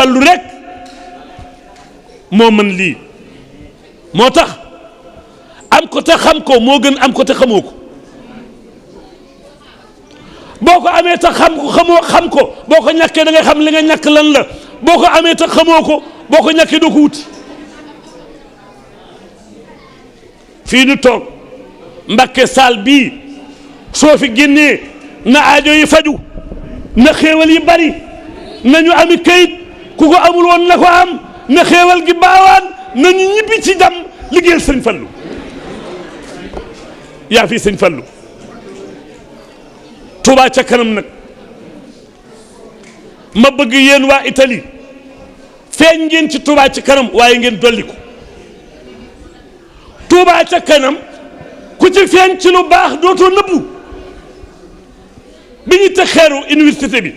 Fallu rek moo mën lii moo tax am ko te xam ko moo gën am ko te xamoo ko boo ko amee te xam ko boo ko ñàkkee da ngay xam li nga ñàkk lan la boo ko amee te xamoo ko boo ko ñàkkee doo ko wuti fii nu toog Mbàkke saal bii soo fi génnee na aajo yi faju na xéewal yi bari nañu ami kayit ku ko amul woon na ko am na xéewal gi baawaan nañu ñibbi ci jàmm liggéeyal sëñ Fallu yaa fi sëñ Fallu Touba ca kanam nag ma bëgg yéen waa Italie feeñ ngeen ci Touba ca kanam waaye ngeen dolli ko Touba ca kanam ku ci feeñ ci lu baax dootoo nëbbu bi ñu teg xeeru université bi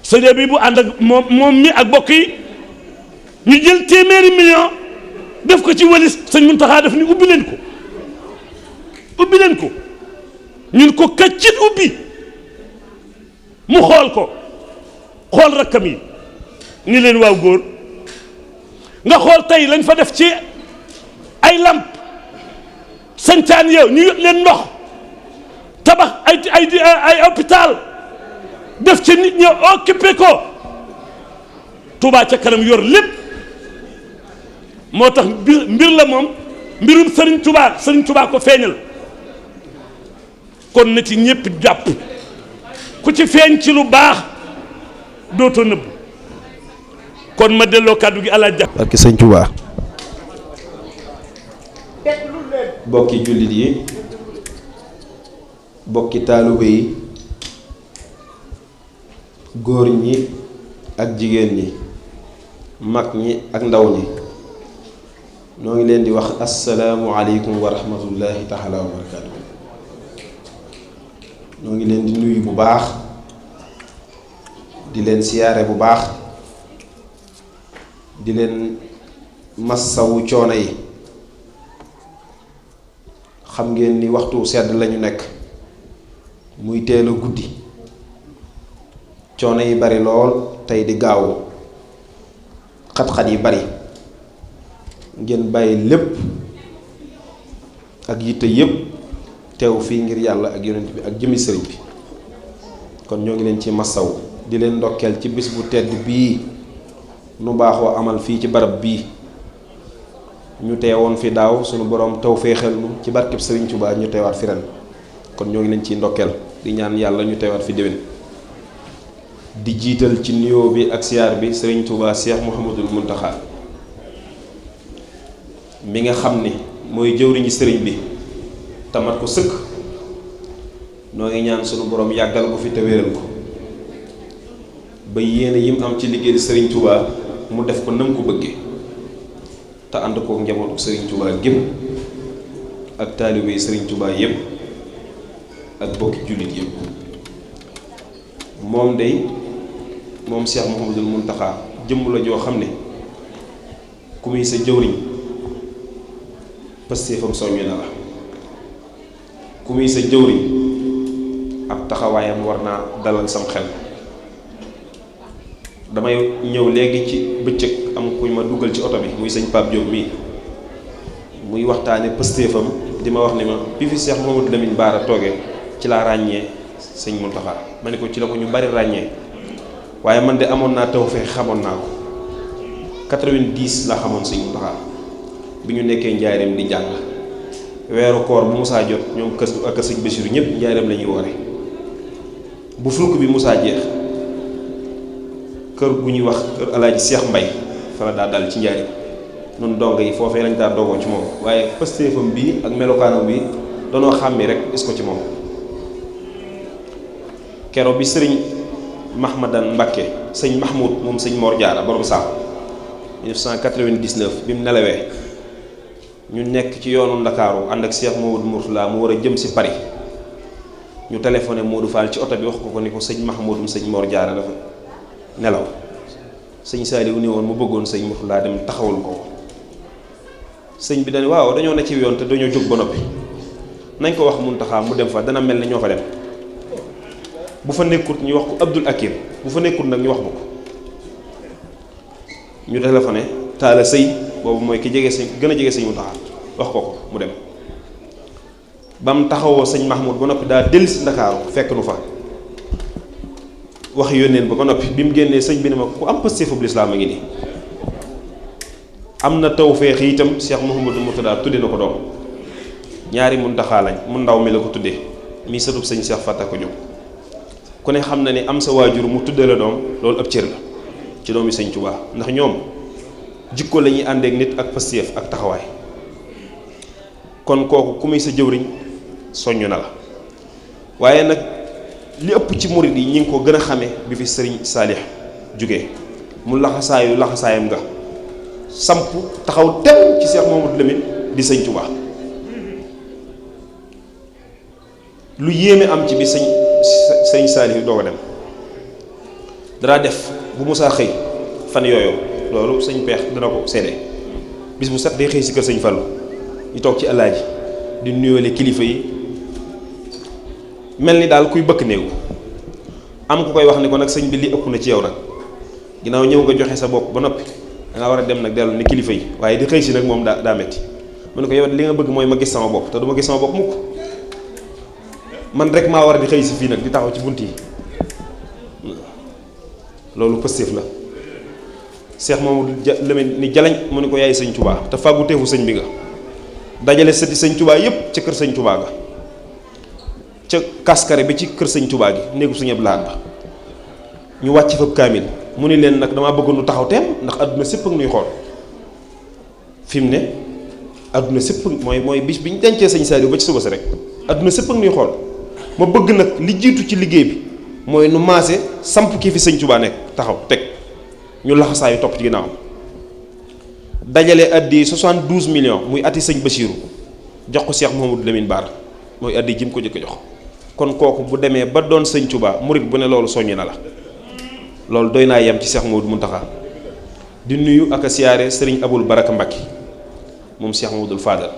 sëñ bi bu ànd ak moom mi ak bokk yi ñu jël téeméeri million def ko ci walis sëñ Muntaxa def ni ubbi leen ko ñun ko kaccit ubbi mu xool ko xool rakkam yi ni leen waaw góor nga xool tey lañ fa def ci ay lamp sañcaan yow ñu yot leen ndox tabax ay hôpital def ci nit ñi occupé ko Touba ca kanam yor lépp moo tax mbir la moom mbirum Serigne Touba ko feeñal kon na ci ñëpp jàpp ku ci feeñ ci lu baax dootoo nëbb kon ma delloo kàddu gi àla jàpp barke sëñ Touba. bokki jullit yi bokki taalibe yi góor ñi ak jigéen ñi mag ñi ak ndaw ñi noo ngi leen di wax assalaamu aleykum wa rahmatullahi taala wa barakaatu. noo ngi leen di nuyu bu baax di leen siyaare bu baax di leen massawu coono yi xam ngeen ni waxtu sedd lañu nekk muy teel a guddi coono yi bari lool tey di gaawu xat-xat yi bari ngeen bàyyi lépp ak yitte yépp teew fii ngir yàlla ak yonent bi ak jëmi sëriñ bi kon ñoo ngi leen ci massaw di leen ndokkeel ci bis bu tedd bii nu baaxoo amal fii ci barab bii ñu teewoon fi daaw sunu borom taw féexal nu ci barkeb sëriñ Tuubaa ñu teewaat fi ren kon ñoo ngi leen ciy ndokkeel di ñaan yàlla ñu teewaat fi déwén di jiital ci nuyoo bi ak siyaar bi sëriñ Tuubaa Cheikh Mouhamadul Muntaxa mi nga xam ni mooy jëwriñu sëriñ bi tamat ko sëkk noo ngi ñaan sunu borom yàggal ko fi te wéral ko ba yéene yim am ci liggéey sëriñ Tuubaa mu def ko nam ko bëggee te ànd ko njabootu sëriñ Tuubaa gépp ak taalibe yi sëriñ Tuubaa yépp ak bokki jullit yépp moom Cheikh Mouhamadul Muntaxa jëmm la joo xam ne ku muy sa jëwriñ pastéefam soññu na la ku muy sa jëwriñ ab taxawaayam war naa dalal sam xel damay ñëw léegi ci bëccëg am kuñ ma dugal ci oto bi muy sëñ Pape Diop mii muy waxtaane pastéefam di ma wax ni ma bi fi Cheikh Mouhamadou Lamine Bara toogee ci laa ràññee sëñ Muntaxa ma ne ko ci la ko ñu bari ràññee waaye man de amoon naa tawfeex xamoon naa ko 90 laa xamoon sëñ Muntaxa bi ñu nekkee njaareem di jàng weeru koor bu musaa jot ñoom kër ak sëñ Bassirou ñëpp njaareem la ñuy woore bu fulk bi musaa jeex kër gu ñuy wax kër alaaji Seex Mbay fa la daa dal ci njaareem noonu dongo yi foofee lañ daa dogoo ci moom waaye pastéefam bii ak melokaanam bi danoo xàmmi rek gis ko ci moom kero bi sëriñ Mahmadan Mbakke sëñ Mahmoud moom sëñ Mor Jaara borom saam 1999 bi mu nelawee ñu nekk ci yoonu Ndakaaru ànd ak Cheikh Mamadou Mourtala mu war a jëm si Paris ñu téléphoné Modou Fall ci oto bi wax ko ni ko sëñ Mahmoudum sëñ Mor Jaara dafa nelaw sëñ Saaliwu ni woon mu bëggoon sëñ Mourtala dem taxawul ko sëñ bi dañ waaw dañoo ne ci yoon te dañoo jóg ba noppi nañ ko wax Muntaxa mu dem fa dana mel ne ñoo fa dem bu fa nekkut ñu wax ko Abdul Akim bu fa nekkut nag ñu wax ma ko ñu téléphoné Talla Sëy boobu mooy ki jege sëñ gën a jege sëñ Muntaxa wax ko mu dem ba mu taxawoo sëñ Mahmoud ba noppi daa dellu si Ndakaaru fekk nu fa wax yónneen ba noppi bi mu génnee sëñ bi ne ma ku am pastéefub lislaam a ngi nii am na tawfeex itam Cheikh Mouhamadou Mourtada tudde na ko doom ñaari Muntaxa lañ mu ndaw mi la ko tuddee mi sëtub sëñ Cheikh Fatta ko jóg ku ne xam na ni am sa waajur mu tudde la doom loolu ab cër la ci doomi sëñ Tuubaa ndax ñoom jikko la ñuy àndeek nit ak pastéef ak taxawaay kon kooku ku muy sa jëwriñ soññ na la waaye nag li ëpp ci murid yi ñi ngi ko gën a xamee bi fi sëriñ Saalix jógee mu laxasaayam nga samp taxaw temm ci Cheikh Mouhamadou Lamine di sëñ Tuubaa lu yéeme am ci bi sëñ Saalix doo ko dem dara def bu musaa xëy fan yooyu loolu sëñ Peex dina ko seede bis bu set day xëy si kër sëñ Fallu ñu toog ci alaaji di nuyoole kilifa yi mel ni daal kuy bëkk néew am ku koy wax ni ko nag sëñ bi li ëpp na ci yow nag ginnaaw ñëw nga joxe sa bopp ba noppi danga war a dem nag dellu ni kilifa yi waaye di xëy si nag moom daa metti mu ne ko yow li nga bëgg mooy ma gis sama bopp te du ma gis sama bopp mukk man rek maa war a di xëy si fii nag di taxaw ci bunt yi loolu pëstéef la Cheikh Mamadou Lamine ni jalañ mu ne ko yaay sëñ Tuubaa te fàggu teefu sëñ bi nga dajale sëti sëñ Tuubaa yépp ca kër sëñ Tuubaa ga ca kaskare bi ci kër sëñ Tuubaa gi néegu sëñ Abdu Lahat ba ñu wàcc fab kaamil mu ni leen nag damaa bëggoon nu taxaw teem ndax àdduna sépp ak nuy xool fi mu ne àdduna sépp mooy bis bi ñu dencee sëñ Saliou ba ci suba si rek àdduna sépp ak nuy xool ma bëgg nag li jiitu ci liggéey bi mooy nu maase samp kii fi sëñ Tuubaa nekk taxaw teg ñu laxasaayu topp ci ginnaawam dajale addi 72 millions muy ati sëñ Basiiru jox ko Cheikh Mouhamadou Lamine Bara mooy addi ji mu ko jëkk a jox kon kooku bu demee ba doon sëñ Tuubaa murit bu ne loolu soññi na la loolu doy naa yem ci Cheikh Mouhamadou Mountakha di nuyu ak a siyaare sëriñ Abul Baraka Mbacke moom Cheikh Mouhamadoul Fadal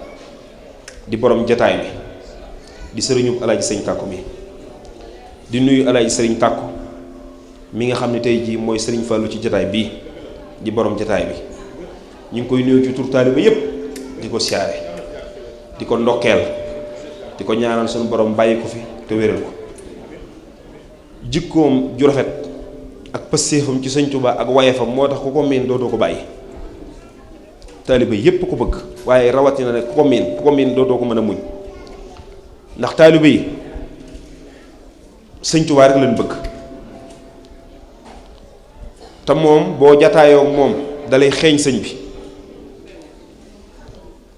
di borom jataay bi di sëriñu alaaji sëñ Tàkku mi di nuyu alaaji sëriñ Tàkku mi nga xam ne tey jii mooy sëriñ Fallou ci jataay bii di borom jataay bi ñu ngi koy nuyu ci tur taaliba yépp di ko siyaare di ko ndokkeel di ko ñaanal suñu borom bàyyi ko fi te wéral ko jikkoom ju rafet ak pëstéefam ci sëñ Tuubaa ak wayefam moo tax ku ko miin dootoo ko bàyyi taaliba yépp ko bëgg waaye rawatina ne ku ko miin dootoo ko mën a muñ ndax taaliba yi sëñ Tuubaa rek lañ bëgg te moom boo jataayoo moom dalay xeeñ sëñ bi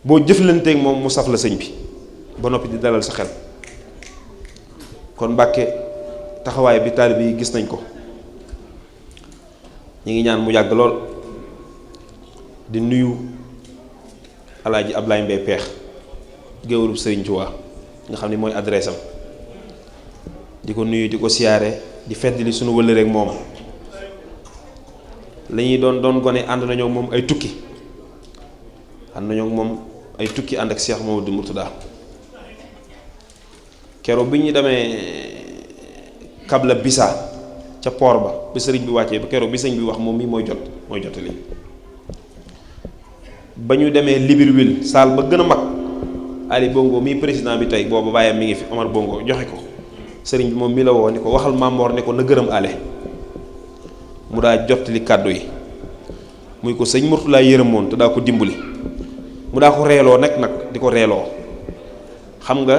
boo jëflanteek moom mu saf la sëñ bi ba noppi di dalal sa xel kon Mbàkke taxawaay bi taalibe yi gis nañ ko ñu ngi ñaan mu yàgg lool di nuyu alaaji Ablaye Mbaye Peex géwélub sëriñ Tuubaa nga xam ne mooy adresse am di ko nuyu di ko siyaare di feddali sunu wëllëreek moom la ñuy doon gone ànd nañoo moom ay tukki ànd ak Cheikh Mouhamadou Mourtada keroog bi ñu demee Kabla Bisa ca port ba sëriñ bi wàccee ba keroog bi sëriñ bi wax moom mii mooy jottali ba ñu demee Libreville saal ba gën a mag Ali Bongo mii président bi tey boobu bàyyam mi ngi fi Omar Bongo joxe ko sëriñ bi moom mi la woo ni ko waxal Mamor ne ko na gërëm ale mu daa jottali kàddu yi muy ko sëñ Mourtada yërëmoon te daa ko dimbali mu daa ko reeloo nag di ko reeloo xam nga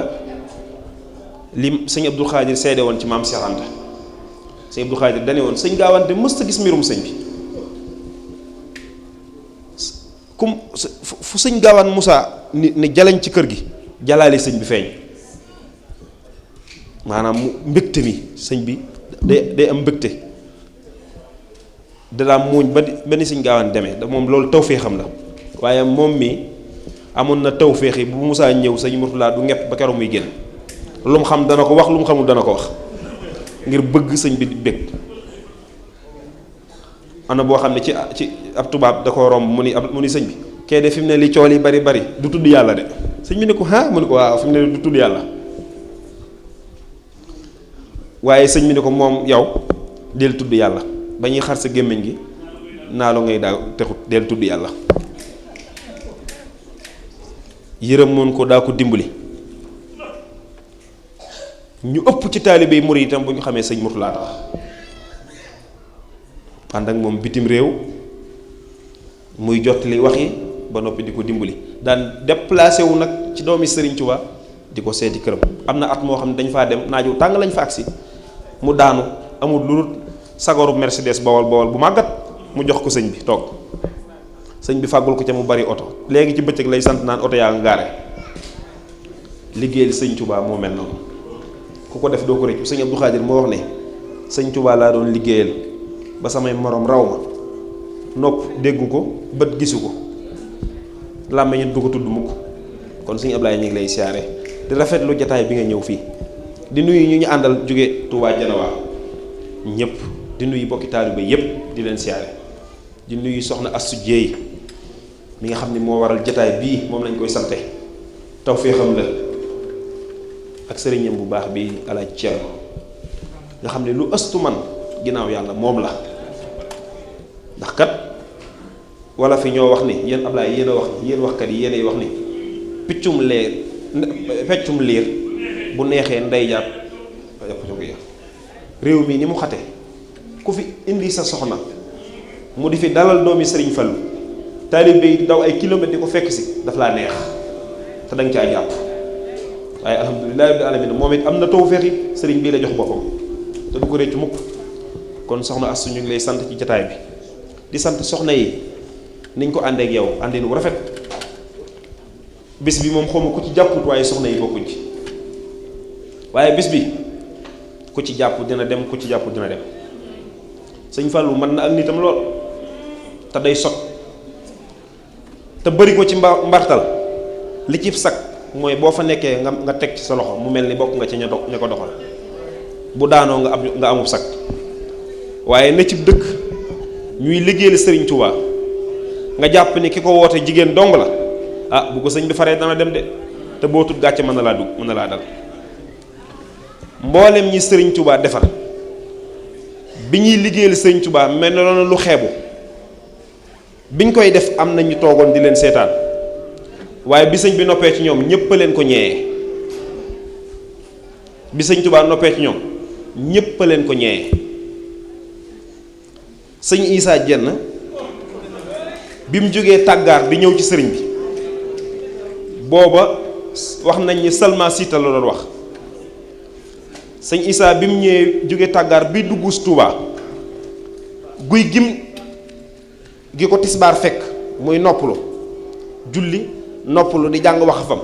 li sëñ Abdou Khadir seede woon ci maam Cheikh Anta sëñ Abdou Khadir dane woon sëñ Gaawante mës ta gis mbirum sëñ bi fu sëñ Gaawaan Moussa ni jalañ ci kër gi jalaale sëñ bi feeñ maanaam mu mbégte mi sëñ bi day am mbégte dadaa muuñ ba ni sëñ Gaawaan demee da moom loolu tawféexam la waaye moom mi amoon na tawféex yi bu Moussa ñëw sëñ Mourtada du ngepp ba keroog muy génn lu mu xam dana ko wax lu mu xamul dana ko wax ngir bëgg sëñ bi di bég ana boo xam ne ci ab tubaab da ko romb mu ni sëñ bi kee de fi mu ne li cool yi bari du tudd yàlla de sëñ bi ne ko mu ne ko waaw fi mu ne du tudd yàlla waaye sëñ bi ne ko moom yow del tudd yàlla ba ñuy xar sa gémmiñ gi naalo ngay daa texut del tudd yàlla. yërëm moon ko daa ko dimbali. ñu ëpp ci taalibe yi murid itam bu ñu xamee sëñ Murtala tax ànd ak moom bitim réew muy jottali wax yi ba noppi di ko dimbali daan déplacé wu nag ci doomi Sëriñ Tuubaa di ko seeti këram. am na at moo xam ne dañ faa dem naaju tàng lañ fa agsi mu daanu amul lu dul sagoru Mercedes bawol bu màggat mu jox ko sëñ bi toog sëñ bi fàggul ko ca mu bari oto léegi ci bëccëg lay sant naan oto yaa nga gaare. liggéeyal sëñ Tuubaa moo mel noonu ku ko def doo ko rëccu. sëñ Abdou Khadir moo wax ne sëñ Tuubaa laa doon liggéeyal ba samay morom raw ma nopp déggu ko bët gisu ko làmmiñ du ko tudd mukk. kon sëñ Ablaye ñu ngi lay siyaare di rafetlu jataay bi nga ñëw fii di nuyu ñu àndal jóge Touba Janawaa ñëpp di nuyu bokki taaliba yëpp di leen siyaare di nuyu soxna Astou Dieye mi nga xam ne moo waral jataay bii moom lañ koy sante tawféexam la ak sëriñam bu baax bi alaaj Ceerno nga xam ne lu ëstu man ginnaaw yàlla moom la ndax kat wala fi ñoo wax ni yéen Ablaye yéen a wax ni yéen waxkat yi yéenay wax ni feccum liir bu neexee ndey jàpp réew mi ni mu xate ku fi indi sa soxna mu di fi dalal doomi Sëriñ Fallu taalibe yi daw ay kilomètres di ko fekk si daf laa neex te danga caa jàpp waaye alhamdulillahi rabbil alamin moom it am na tawfeex yi sëriñ bii la jox boppam te du ko réccu mukk. kon soxna Astou ñu ngi lay sant ci jataay bi di sant soxna yi niñ ko àndeek yow àndeen wu rafet. bis bi moom xawma ku ci jàpput waaye soxna yi bokkuñ ci waaye bis bi ku ci jàpp dina dem ku ci jàpp dina dem. sëñ Fallou mën na ak nitam lool te day sot te bëri ko ci mbartal li ci sag mooy boo fa nekkee nga teg ci sa loxo mu mel ni bokk nga ci ña ko doxal bu daanoo nga amub sag waaye ne ci dëkk ñuy liggéeyal Sëriñ Tuubaa nga jàpp ni ki ko woote jigéen dong la ah bu ko sëñ bi faree dana dem de te boo tut gàcce mën na laa dugg mën na laa dal. mboolem ñi Sëriñ Tuubaa defar bi ñuy liggéeyal Sëriñ Tuubaa mel na loolu lu xeebu biñ koy def am na ñu toogoon di leen seetaan waaye bi sëñ bi noppee ci ñoom ñépp a leen ko ñeeyee bi Sëriñ Tuubaa noppee ci ñoom ñépp a leen ko ñeeyee. sëñ Issa Dieng bi mu jógee tàggaar di ñëw ci sëriñ bi booba wax nañ ni seulement siita la doon wax. sëñ Issa bi mu ñëwee jóge tàggaar bi dugg Touba guy gim gi ko tisbaar fekk muy noppalu julli noppalu di jàng wax fam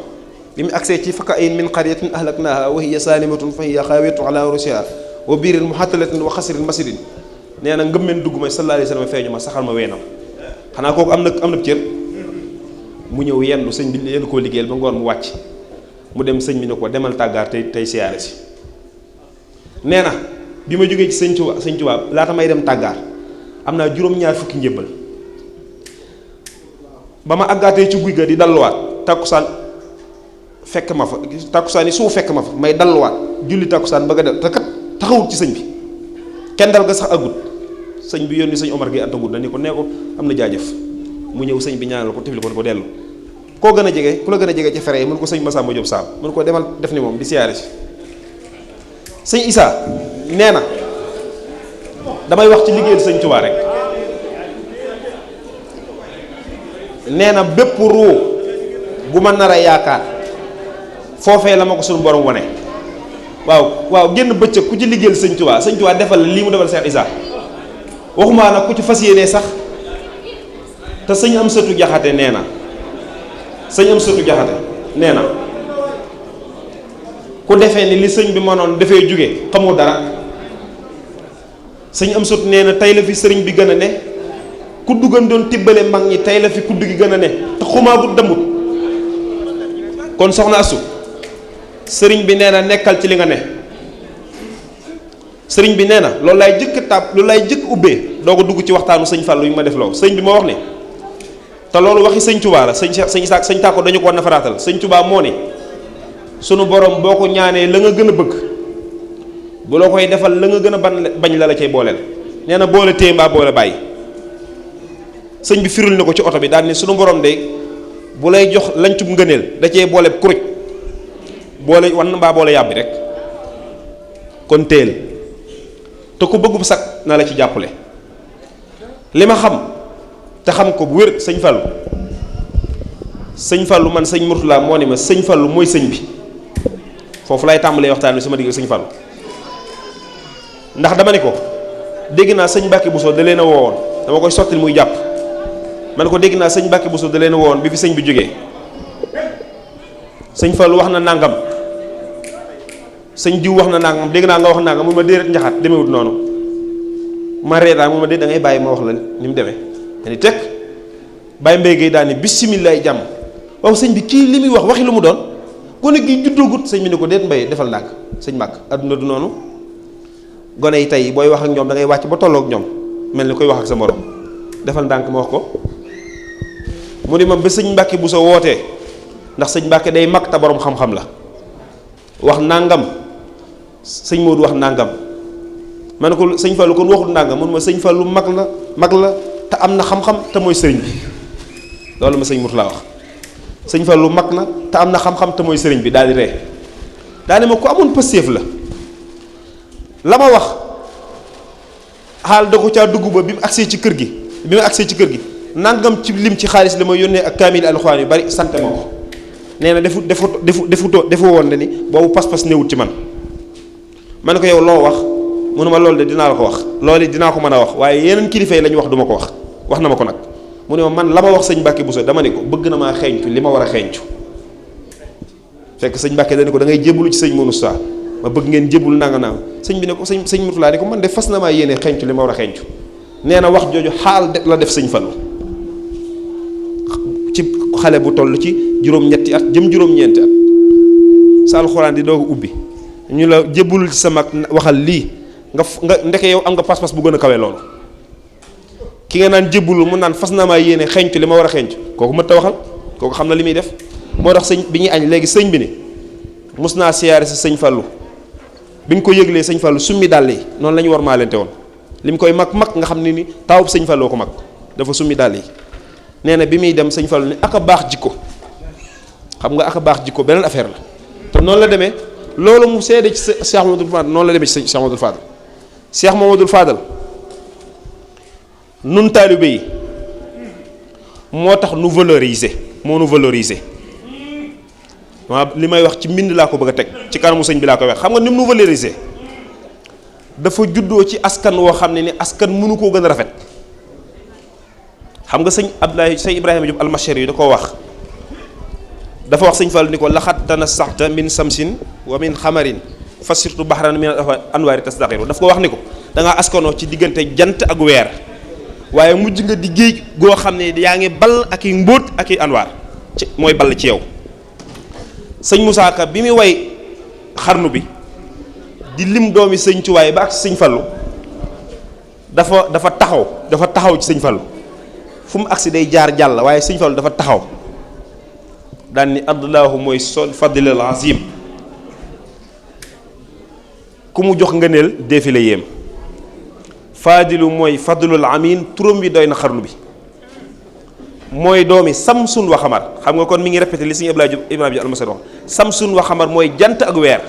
bi mu agsee ci fakka ayin min qaryatin ahlaknaha wa hiya salimatun fa hiya xaawiyatun ala urushiha wa biirin muhattalatin wa xasirin masirin nee na ngëmmeen dugg may sallallahu alayhi wa sallam feeñu ma saxal ma weenam xanaa kooku am na cër mu ñëw yendu sëñ bi yendu koo liggéeyal ba ngoon mu wàcc mu dem sëñ bi ne ko demal tàggaar tey siyaare si. nee na bi ma jógee ci sëñ Tuubaa laata may dem tàggaar am naa juróom-ñaar fukki njëbbal ba ma àggaatee ci guy ga di dalluwaat tàkkusaan fekk ma fa tàkkusaan yi suuf fekk ma fa may dalluwaat julli tàkkusaan bëgg a dem te kat taxawut ci sëñ bi kenn dal ga sax agut sëñ bi yónni sëñ Omar gi antagut na ni ko nee ko am na jaajëf mu ñëw sëñ bi ñaanal ko tifli ko dellu koo gën a jege ku la gën a jege ci fere yi mun ko sëñ Massamba Diop Sam mun ko demal def ni moom di siyaare si. sëñ Issa nee na damay wax ci liggéeyal sëñ Tuubaa rek nee na bépp ruu bu ma nar a yaakaar foofee la ma ko suñu borom wane. waaw génn bëccëg ku ci liggéeyal sëñ Tuubaa defal lii mu defal Cheikh Issa waxumaa nag ku ci fas yéenee sax te sëñ Amsatu Jaxate nee na ku defee ni li sëñ bi mënoon dafay jóge xamoo dara sëñ Amsatu nee na tey la fi sëriñ bi gën a ne kudd gën doon tibbale mag ñi tey la fi kudd gi gën a ne te xumaagut dambut kon soxna Astou sëriñ bi nee na nekkal ci li nga ne sëriñ bi nee na loolu lay jëkk ubbee doo ko dugg ci waxtaanu sëñ Fallou yu ma def loo sëñ bi moo wax ne te loolu waxi sëñ Touba la sëñ Issa sëñ Tàkko dañu ko war na faraatal sëñ Touba moo ne sunu borom boo ko ñaanee la nga gën a bëgg bu la koy defal la nga gën a bañ la cay booleel nee na boole téye mbaa boole bàyyi sëñ bi firul na ko ci oto bi daal ne sunu borom de bu lay jox lancub ngëneel da cee boole kuruj boole wan mbaa boole yàbbi rek kon téel te ku bëggub sag na la ci jàppale. li ma xam te xam ko bu wér sëñ Fallou man sëñ Mourtala moo ne ma sëñ Fallou mooy sëñ bi foofu lay tàmbalee waxtaan wi sama digg sëñ Fallou ndax dama ne ko dégg naa sëñ Mbàkke Bousso da leen a woowoon dama koy sottil muy jàpp ma ne ko dégg naa sëñ Mbàkke Bousso da leen a woowoon bi fi sëñ bi jógee sëñ Fallou wax na nangam sëñ diw wax na nangam dégg naa nga wax nangam mun ma déedéet njaxat demewut noonu ma reetaan mun ma déet da ngay bàyyi ma wax la ni mu demee ma ni teg bàyyi mbéy gi daal ni bisimilah jàmm waaw sëñ bi kii li muy wax waxi lu mu doon gone gi juddoogut sëñ bi ni ko déet mbay defal ndànk sëñ màkk adduna du noonu gone yi tey booy wax ak ñoom da ngay wàcc ba tolloog ñoom mel ni koy wax ak sa morom defal ndànk ma wax ko mu ni ma ba sëñ Mbàkke bu sa wootee ndax sëñ Mbàkke day mag te borom xam-xam la wax nangam sëñ Modou wax nangam ma ne ko sëñ Fallou kon waxut nangam mun ma sëñ Fallou mag la te am na xam-xam te mooy sëriñ bi loolu ma sëñ Mourtala wax sëñ Fallou mag na te am na xam-xam te mooy sëriñ bi daal di ree daal di ma ko amoon pëstéef la ma wax xaal da ko caa dugg ba bi mu agsee ci kër gi nangam ci lim ci xaalis la ma yónnee ak kaamil alxuraan yu bari sant ma ko nee na defu woon na ni boobu pas-pas newut ci man ma ne ko yow loo wax mu ne ma loolu de dinaa la ko wax loolu dinaa ko mën a wax waaye yeneen kilifa yi la ñu wax duma ko wax na ma ko nag mu ne ma man la ma wax sëñ Mbàkke Bousso dama ne ko bëgg na maa xeeñcu li ma war a xeeñcu fekk sëñ Mbàkke dañu ko da ngay jébbalu ci sëñ Moussa ma bëgg ngeen jébbul nanga naam sëñ bi ne ko sëñ Mourtala ne ko man de fas na maa yéene xeeñcu li ma war a xeeñcu nee na wax jooju xaal de la def sëñ Fallou ci xale bu toll ci juróom-ñetti at jëm juróom-ñeenti at sa alxuraan di doog ubbi ñu la jébbulul ci sa mag waxal lii nga ndeke yow am nga pas-pas bu gën a kawe loolu ki nga naan jébbulul mu naan fas na maa yéene xeeñcu li ma war a xeeñcu kooku mët ta waxal kooku xam na li muy def moo tax sëñ bi ñuy añ léegi sëñ bi ne mus naa siyaare si sëñ Fallou bi ñu ko yëglee sëñ Fallou summi dàll yi noonu la ñu war maa lente woon li mu koy mag nga xam ne ni taawub sëñ Fallou ko mag dafa summi dàll yi nee na bi muy dem sëñ Fallou ni ak a baax jikko xam nga ak a baax jikko beneen affaire la te noonu la demee loolu mu seede ci Cheikh Mamadou Fadal noonu la demee ci Cheikh Mamadou Fadal Cheikh Mamadou Fadal nun taalibe yi moo tax nu valoriser moo nu valoriser waaw li may wax ci mbind laa ko bëgg a teg ci kanamu sëñ bi laa koy wax xam nga ni mu nu valoriser dafa juddoo ci askan woo xam ne ni askan mënu koo gën a rafet xam nga sëñ Ibrahima Diop almashari yi da koo wax dafa wax sëñ Fall ni ko laxat tanasaxta min samsin wa min xamarin fasirtu baxran min anwaari tasdaqiru daf ko wax ni ko da ngaa askanoo ci diggante jant ak weer waaye mujj nga di géej goo xam ne yaa ngi ball ak i mbóot ak i anwaar ci mooy ball ci yow sëñ Moussa Ka bi muy way xarnu bi di lim doomi sëñ Tuubaa ba ak sëñ Fallu dafa taxaw ci sëñ Fallu fu mu agsi day jaar jàll waaye sëñ Fallu dafa taxaw daan ni adlaahu mooy sol fadlil azim ku mu jox ngëneel deefi la yéem faadilu mooy fadlul amin turam bi doy na xarnu bi mooy doomi samsun wa xamar xam nga kon mi ngi répété li sëñ Ibrahima Diop almasar wax samsun wa xamar mooy jant ak weer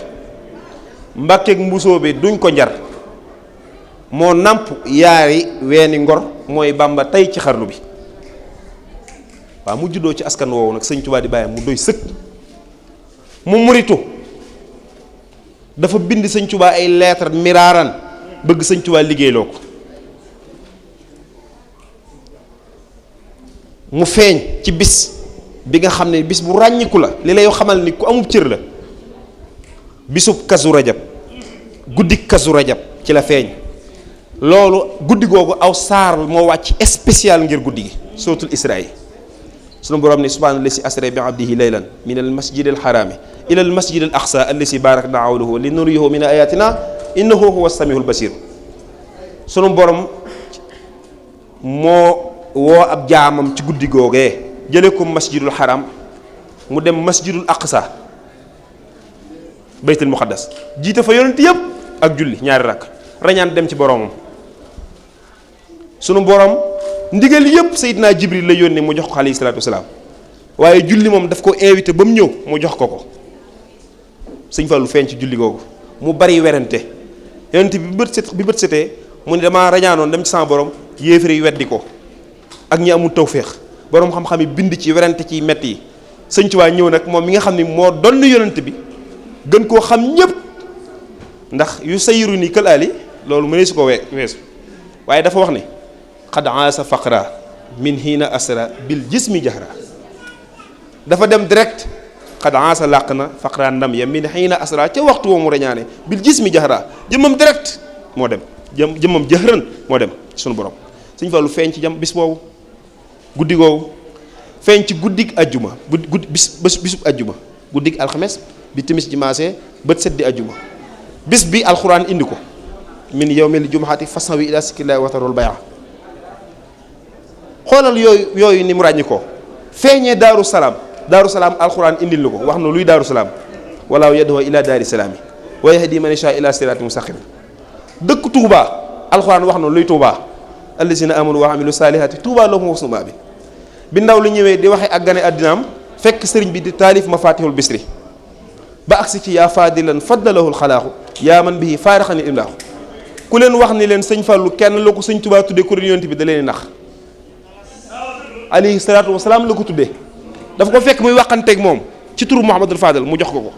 mbàkkeek mbusoo bi duñ ko njar moo nàmp yaari weeni ngor mooy Bàmba tey ci xarnu bi waaw mu juddoo ci askan woowu nag sëñ Tuubaa di bàyyi mu doy sëkk mu muritu dafa bind sëñ Tuubaa ay lettre miraaran bëgg sëñ Tuubaa liggéeyloo ko mu feeñ ci bis bi nga xam ne bis bu ràññiku la li lay xamal ni ku amub cër la bisub kasu rajab guddi kasu rajab ci la feeñ loolu guddi googu aw saar moo wàcc spécial ngir guddi gi suratul Israa sunu borom ni subhaana allasi asra bi abdihi laylan min al masjid al xaraami ila al masjid al aqsa allasi barakna hawlahu li nuriyahu min ayatina innahu huwa samiul basir sunu borom moo woo ab jaamam ci guddi googee jële ko masjidul xaram mu dem masjidul aqsa baytul muqaddas jiite fa yonent yëpp ak julli ñaari rakk rañaan dem ci boromam sunu borom ndigal yëpp Seydina Jibril la yónnee mu jox ko alayhi salaatu wasalaam waaye julli moom daf ko invité ba mu ñëw mu jox ko ko sëñ Fallu feeñ ci julli googu mu bari werante yonent bi bët setee mu ne damaa rañaanoon dem ci sama borom yéefar yi weddi ko ak ñi amul tawféex borom xam-xam yi bind ci werante ci metti yi sëñ Tuubaa ñëw nag moom mi nga xam ne moo doon yonent bi gën koo xam ñëpp ndax yu sayiru ni kël ali loolu mënee su ko weesu waaye dafa wax ne xad aasa faqra min hiina asra bil jismi jahra dafa dem direct xad aasa làq na faqra ndam ya min hiina asra ca waxtu woo mu reñaane bil jismi jahra jëmmam direct moo dem jëmmam jahran moo dem sunu borom sëñ Fallu feeñ ci jam bis boobu guddi googu feeñ ci guddig ajjuma bisub ajjuma guddig alxames bi timis ji maasee bët set di ajjuma bis bi alxuraan indi ko min yawmil jumu'ati fasawi ila zikrillahi wa tarul bay'a xoolal yooyu ni mu ràññi ko feeñee daaru salaam alxuraan indil na ko wax na luy daaru salaam walaahu yad'u ila daari salaami wa yahdi man yashaa ila siraatin mustaqim dëkk Touba alxuraan wax na luy Touba allazina amanu wa amilu salihati Touba lahum husnu ma'ab bi ndaw li ñëwee di waxe ak gane àddinaam fekk sëriñ bi di taalif mafatihul bisri ba agsi ci yaa fadilan faddalahul xalaaxu yaa man bihi faarixani imlaaxu ku leen wax ni leen sëñ Fallu kenn la ko sëñ Tuubaa tuddee kuréel yonent bi da leen nax alayhi salaatu wasalaam la ko tuddee dafa ko fekk muy waxanteeg moom ci turu Muhammadul Fadal mu jox ko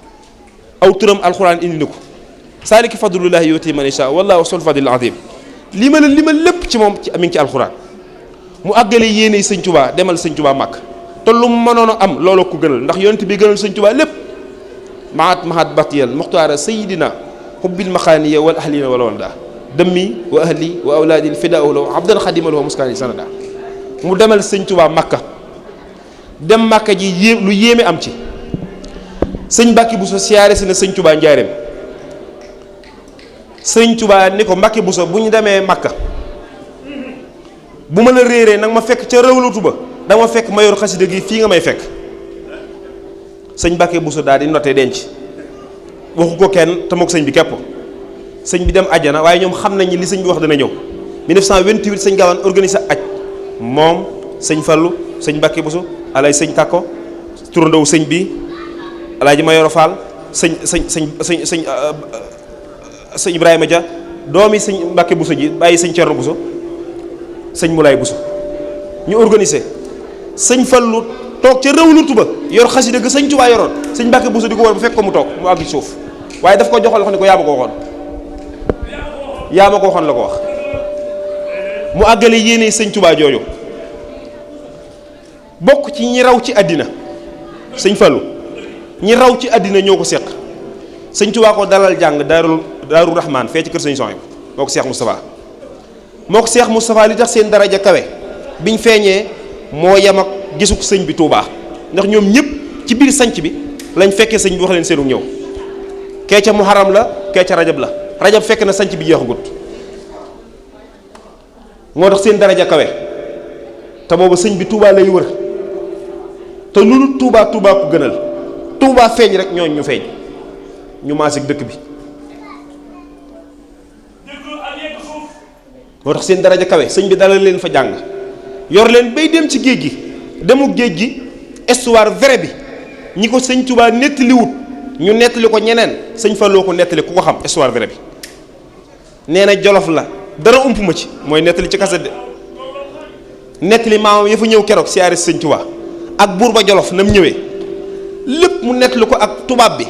aw turam alxuraan indi na ko saaliki fadlullahi yuti man yashaa wallaahu sul fadlil azim li ma lépp ci moom mi ngi ci alxuraan mu àggale yéene sëñ Tuubaa demal sëñ Tuubaa màkk te lu mu mënoon a am looloo ko gënal ndax yonent bi gënal sëñ Tuubaa lépp mahat batiyal muxtaara sayidina xubbil maxaaniya wal ahlina wala walda dëmmi wa ahli wa awlaadil fidaau law abdan xadimal wa muskaani sanada mu demal sëñ Tuubaa màkka dem màkka ji lu yéeme am ci sëñ Mbàkke Buso siyaare si na sëñ Tuubaa njaareem sëñ Tuubaa ni ko Mbàkke Buso bu ñu demee màkka bu ma la réeree nag ma fekk ca rawlutu ba dama fekk ma yor xasida gi fii nga may fekk sëñ Mbàkke Buso daal di noté denc waxu ko kenn te mook sëñ bi képp sëñ bi dem àjjana waaye ñoom xam nañ ni li sëñ bi wax dana ñëw 1928 sëñ Gaawaan organisé aj moom sëñ Fallu sëñ Mbàkke Buso alay sëñ Kàkko turandow sëñ bi alaaji Mayoro Fall sëñ Ibrahima Dia doomi sëñ Mbàkke Buso ji bàyyi sëñ Cerno Buso sëñ Moulay Buso ñu organisé sëñ Fallu toog ca rëwlutu ba yor xasida ga sëñ Tuubaa yoroon sëñ Mbàkke Buso di ko war bu fekk ko mu toog mu àgg ci suuf waaye daf ko joxal wax ne ko yaa ma ko waxoon la ko wax mu àggale yéene sëñ Tuubaa jooju bokk ci ñi raw ci àddina sëñ Fallu ñi raw ci àddina ñoo ko seq sëñ Tuubaa ko dalal jàng daaru Rahmaan fee ci kër sëñ Sohaybu moo ko Seex Moustapha li tax seen daraja kawe biñ feeñee moo yem ak gisuk sëñ bi Tuubaa ndax ñoom ñëpp ci biir sanc bi lañ fekkee sëñ bi wax leen seenu ñëw kee ca muharram la kee ca rajab la rajab fekk na sanc bi jeexagut moo tax seen daraja kawe te booba sëñ bi Tuubaa lay wër te lu dul Tuubaa ko gënal Tuubaa feeñ rek ñooñ ñu feeñ ñu maasik dëkk bi moo tax seen daraja kawe sëñ bi dalal leen fa jàng yor leen bay dem ci géej gi demu géej gi histoire vrai bi ñi ko sëñ Tuubaa nettaliwut ñu nettali ko ñeneen sëñ Falloo ko nettali ku ko xam histoire vrai bi nee na Jolof la dara ump ma ci mooy nettali ci kaset de nettali maamam ya fa ñëw keroog siyaare sëñ Tuubaa ak buur ba Jolof na mu ñëwee lépp mu nettali ko ak tubaab bi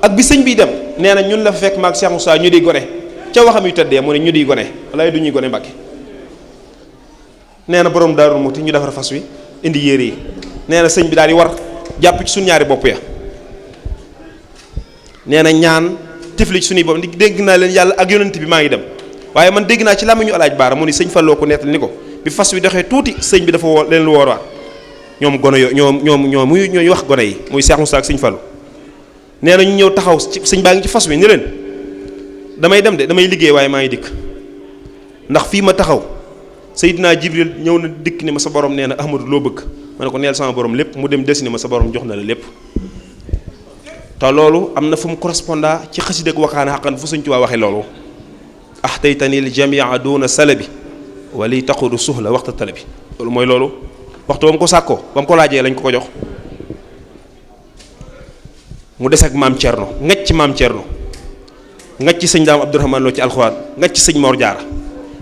ak bi sëñ biy dem nee na ñun la fa fekk maag Cheikh Moussa ñu di gone ca waxam yu tëddee mu ne ñu di gone walaay du ñuy gone Mbàkke nee na borom Daaru Muxti ñu defar fas wi indi yére yi nee na sëñ bi daal di war jàpp ci suñu ñaari bopp ya nee na ñaan tifli ci suñuy bopp di dégg naa leen yàlla ak yonent bi maa ngi dem waaye man dégg naa ci làmmiñu alaaj baara mu ni sëñ Falloo ko nettali ni ko bi fas wi doxee tuuti sëñ bi dafa woo leen woorwaat ñoom gone yo ñooy wax gone yi muy Cheikh Moussa ak sëñ Fallu nee na ñu ñëw taxaw ci sëñ baa ngi ci fas wi ni leen damay dem de damay liggéey waaye maa ngi dikk ndax fii ma taxaw Seydina Jibril ñëw na dikk ni ma sa borom nee na Ahmadu loo bëgg ma ne ko neel sama borom lépp mu dem des ni ma sa borom jox na la lépp te loolu am na fu mu correspondant ci xasida ak wakaana xaqan fu sëñ Tuubaa waxe loolu ahtaytanil jamia duna salabi wali taxudu suhla waxta tale bi loolu mooy loolu waxtu ba mu ko sàkkoo ba mu ko laajee lañ ko jox mu des ak maam Thierno ngacc ci maam Thierno ngacc ci sëñ Daam Abdourahmane Lo ci alxuraan ngacc ci sëñ Mor Jaara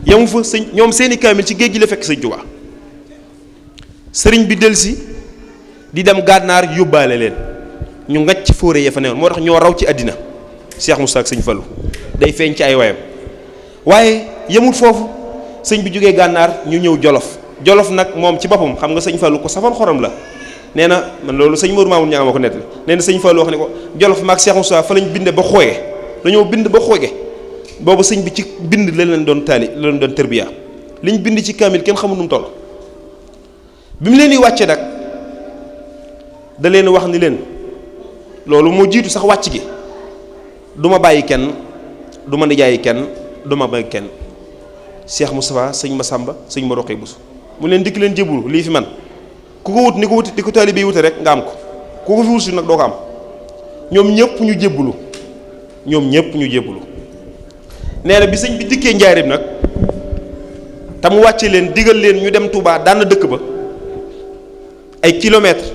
yamu fa sëñ ñoom seeni kaamil ci géej gi la fekk sëñ Tuubaa sëriñ bi delsi di dem gànnaar yóbbaale leen ñu ngacc ci fóore ya fa newoon moo tax ñoo raw ci àddina Cheikh Moussa ak sëñ Fallou day feeñ ci ay wayam waaye yemul foofu sëñ bi jógee gànnaar ñu ñëw jolof nag moom ci boppam xam nga sëñ Fallou ko safal xorom la nee na man loolu sëñ Mourou Mamoun ñaa ma ko nettali nee na sëñ Fallou wax ne ko jolof maag Cheikh Moussa fa lañ binde ba xooge dañoo bind ba xooge boobu sëñ bi ci bind la leen doon taali la leen doon tërbiya liñ bind ci kaamil kenn xamul nu mu toll bi mu leen di wàcce nag da leen wax ni leen loolu moo jiitu sax wàcc gi du ma bàyyi kenn du ma nijaayi kenn du ma bay kenn Cheikh Moustapha sëñ Massamba sëñ ma roqee busu mu leen dikk leen jébbalu lii fi man ku ko wut ni ko wut di ko taalibe yi wute rek nga am ko ku ko fi wut si nag doo ko am ñoom ñëpp ñu jébbalu nee na bi sëñ bi dikkee njaarim nag te mu wàcce leen digal leen ñu dem Touba daan dëkk ba ay kilomètres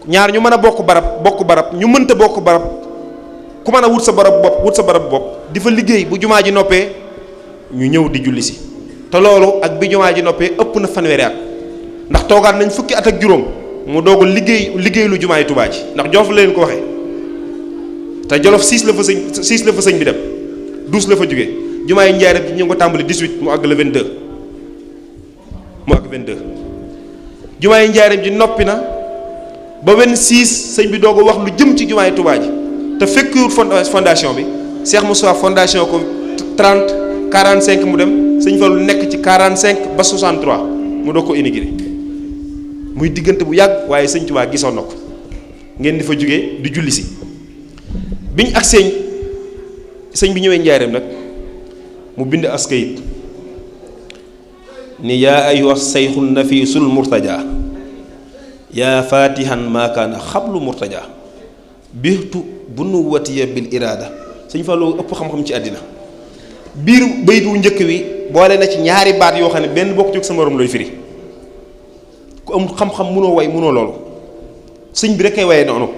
ñaar ñu mën a bokk barab ñu mënta bokk barab ku mën a wut sa barab bopp di fa liggéey bu jumaa ji noppee ñu ñëw di julli si te loolu ak bi jumaa ji noppee ëpp na fanweeri at ndax toogaat nañ fukki at ak juróom mu doog a liggéey lu jumaa yi Touba ji ndax Jolof la leen ko waxee te Jolof 6 la fa sëñ bi dem 12 la fa jógee jumaa yi Njaaréem ji ñu ngi ko tàmbali 18 mu àgg le 22 jumaa yi Njaaréem ji noppi na ba 26 sëñ bi doog a wax lu jëm ci jumaa yi Touba ji te fekkiwul fondation bi Cheikh Moussa fondation ko 30 45 mu dem sëñ Fallu nekk ci 45 ba 63 mu doog ko inauguré muy diggante bu yàgg waaye sëñ Touba gisoon na ko ngeen di fa jógee di julli si biñ ak sëñ bi ñëwee njaareem nag mu bind askayit ni yaa ayuha sayxul nafiisul murtaja yaa fatihan maakaana xablu murtaja biirtu bu nu watiya bil iraada sëñ Fallu ëpp xam-xam ci àddina biir bayit wu njëkk wi boole na ci ñaari baat yoo xam ne benn bokk jóg sa morom looy firi ku am xam-xam munoo way munoo loolu sëñ bi rek kay waye noonu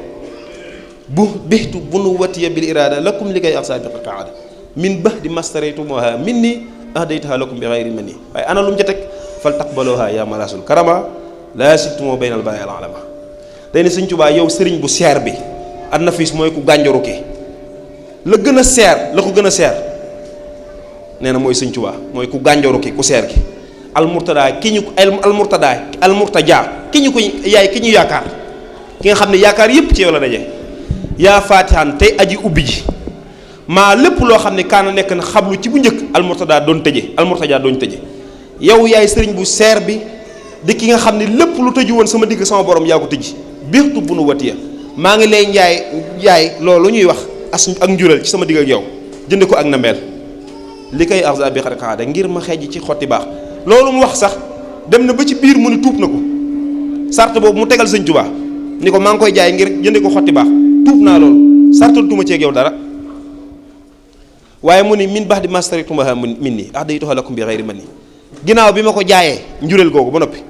bu bixtu bu nu watiya bil iraada lakum li kay aqsa bi qaada min bahdi mastaraytumuha minni ahdaytuha lakum bi ghayri manni waaye ana lu mu ca teg fal taqbaluha ya malasul karama laa siltumoo baynal bàyyi alama day ne sëñ Tuubaa yow sëriñ bu seer bi an nafis mooy ku gànjaru ki la gën a seer la ko gën a seer nee na mooy sëñ Tuubaa mooy ku gànjaru ki ku seer ki almurtada ki ñu almurtaja ki ñu ko yaay ki ñu yaakaar ki nga xam ne yaakaar yépp ci yow la daje yaa faatihan tey aji ubbi ji maa lépp loo xam ne kaana nekk na xablu ci bu njëkk almurtada doon tëje yow yaay sëriñ bu seer bi di ki nga xam ne lépp lu tëju woon sama digg sama borom yaa ko tëj biirtu bu nu watiya maa ngi lay jaay loolu ñuy wax ak njural ci sama digg ak yow jënd ko ak nambeel li koy arsa bi xarqaada ngir ma xejj ci xotti baax loolu mu wax sax dem na ba ci biir mu ni tuub na ko sart boobu mu tegal sëñ Tuubaa ni ko maa ngi koy jaay ngir jënde ko xotti baax tuub naa loolu sartantuma ci ak yow dara waaye mu ni min baax di mastari tumaha min nii ahdaytuha lakum bi ghayri manni ginnaaw bi ma ko jaayee njureel googu ba noppi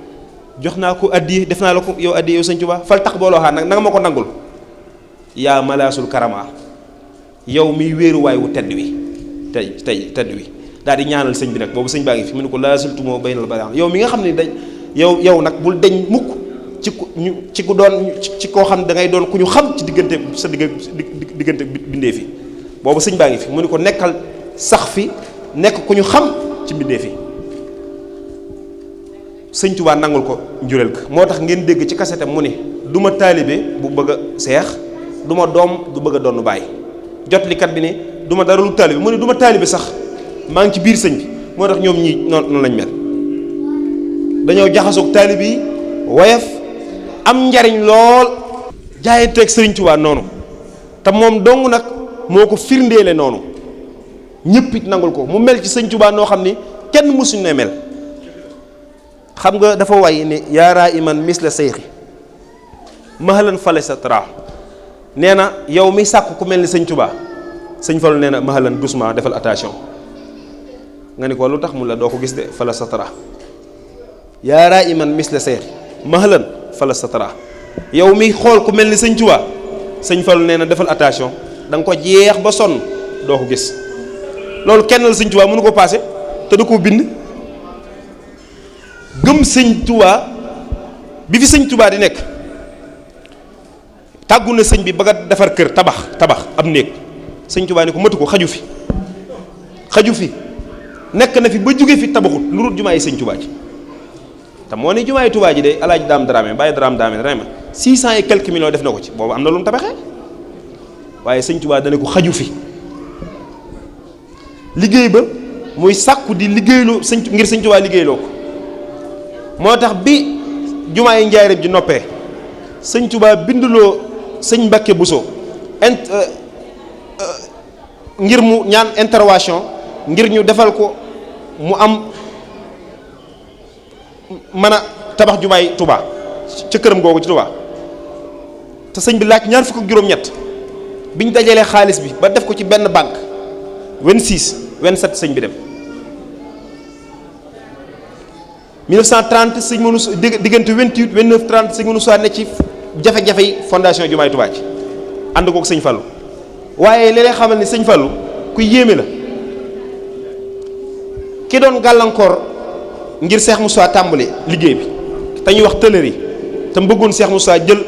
jox naa ko addiye def naa la ko yow addiye yow sëñ Tuubaa fal tax booloo xaar nag na nga ma ko nangul yaa malaasul karama yow miy wéeruwaay wu tedd wi tedd wi daal di ñaanal sëñ bi nag boobu sëñ baa ngi fi mu ne ko laasultumoo baynal bari yow mi nga xam ne dañ yow nag bul deñ mukk ci ku doon ci koo xam ne da ngay doon ku ñu xam ci diggante sa diggante bindee fi boobu sëñ baa ngi fi mu ne ko nekkal sax fi nekk ku ñu xam ci bindee fi sëñ Tuubaa nangul ko njureel ka moo tax ngeen dégg ci kasetam mu ne du ma taalibe bu bëgg a seex du ma doom du bëgg a doon bàyyi jotlikat bi ne du ma dara lu taalibe mu ne du ma taalibe sax maa ngi ci biir sëñ bi moo tax ñoom ñii noonu lañ mel dañoo jaxasoog taalibe yi woyof am njariñ lool jaayanteeg sëriñ Tuubaa noonu te moom dong nag moo ko firndeele noonu ñëpp it nangul ko mu mel ci sëñ Tuubaa noo xam ni kenn mësuñ ne mel xam nga dafa way ne yaaraa iman misla seyxi mahalan fale sa tra nee na yow mi sàkk ku mel ni sëñ Tuubaa sëñ Fallu nee na mahalan doucement defal attention nga ni ko lu tax mu la doo ko gis de fala satara yaa raa iman misle seex mahlan fala satara yow mi xool ku mel ni sëñ Tuubaa sëñ Fallu nee na defal attention da nga ko jeex ba sonn doo ko gis. loolu kenn la sëñ Tuubaa mënu ko paase te da koo bind. gëm sëñ Tuubaa bi fi sëñ Tuubaa di nekk tàggu na sëñ bi bëgg a defar kër tabax ab néeg sëñ Tuubaa ni ko matu ko xaju fi nekk na fi ba jóge fi tabaxut lu rut jumaa yi sëñ Tuubaa ji te moo ne jumaa yi Tuubaa ji de Alaaji Daam Dramé bàyyi Daam Dramé 600 et quelques millions def na ko ci boobu am na lu mu tabaxee waaye sëñ Tuubaa dana ko xaju fi liggéey ba muy sàkku di liggéeyloo ngir sëñ Tuubaa liggéeyloo ko moo tax bi jumaa yi Njaaréem ji noppee sëñ Tuubaa binduloo sëñ Mbàkke Buso ngir mu ñaan intervention ngir ñu defal ko mu am mën a tabax jumaay Tuubaa ca këram googu ci Tuubaa te sëñ bi laaj ñaar fukk ak juróom-ñett biñ dajalee xaalis bi ba def ko ci benn banque 26 27 sëñ bi dem 1930 sëñ mënu diggante 28 29 30 sëñ mënu saa ne ci jafe-jafe yi fondation jumaay Tuubaa ci ànd kook sëñ Fallu waaye li lay xamal ni sëñ Fallu ku yéeme la ki doon gàllankoor ngir Seex Musaa tàmbali liggéey bi te ñuy wax tëlër yi te mbëggoon Seex Musaa jël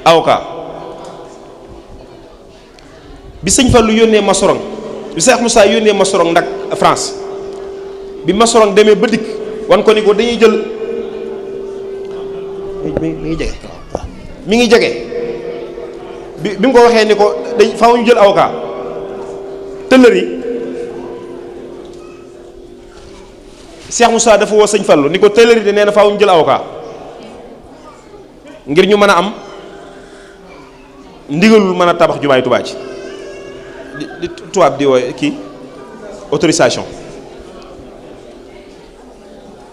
avocat bi sëñ Fallu yónnee Masorong bi Seex Musaa yónnee Masorong nag France bi Masorong demee ba dikk wan ko ni ko dañuy jël mi ngi jege bi mu ko waxee ni ko dañ faaw ñu jël avocat tëllër yi Seex Musaa dafa woo sëñ Fallu ni ko tëllër yi de nee na faaw ñu jël avocat ngir ñu mën a am ndigalul mën a tabax jumaay Tuubaa ci di tubaab di wooye kii autorisation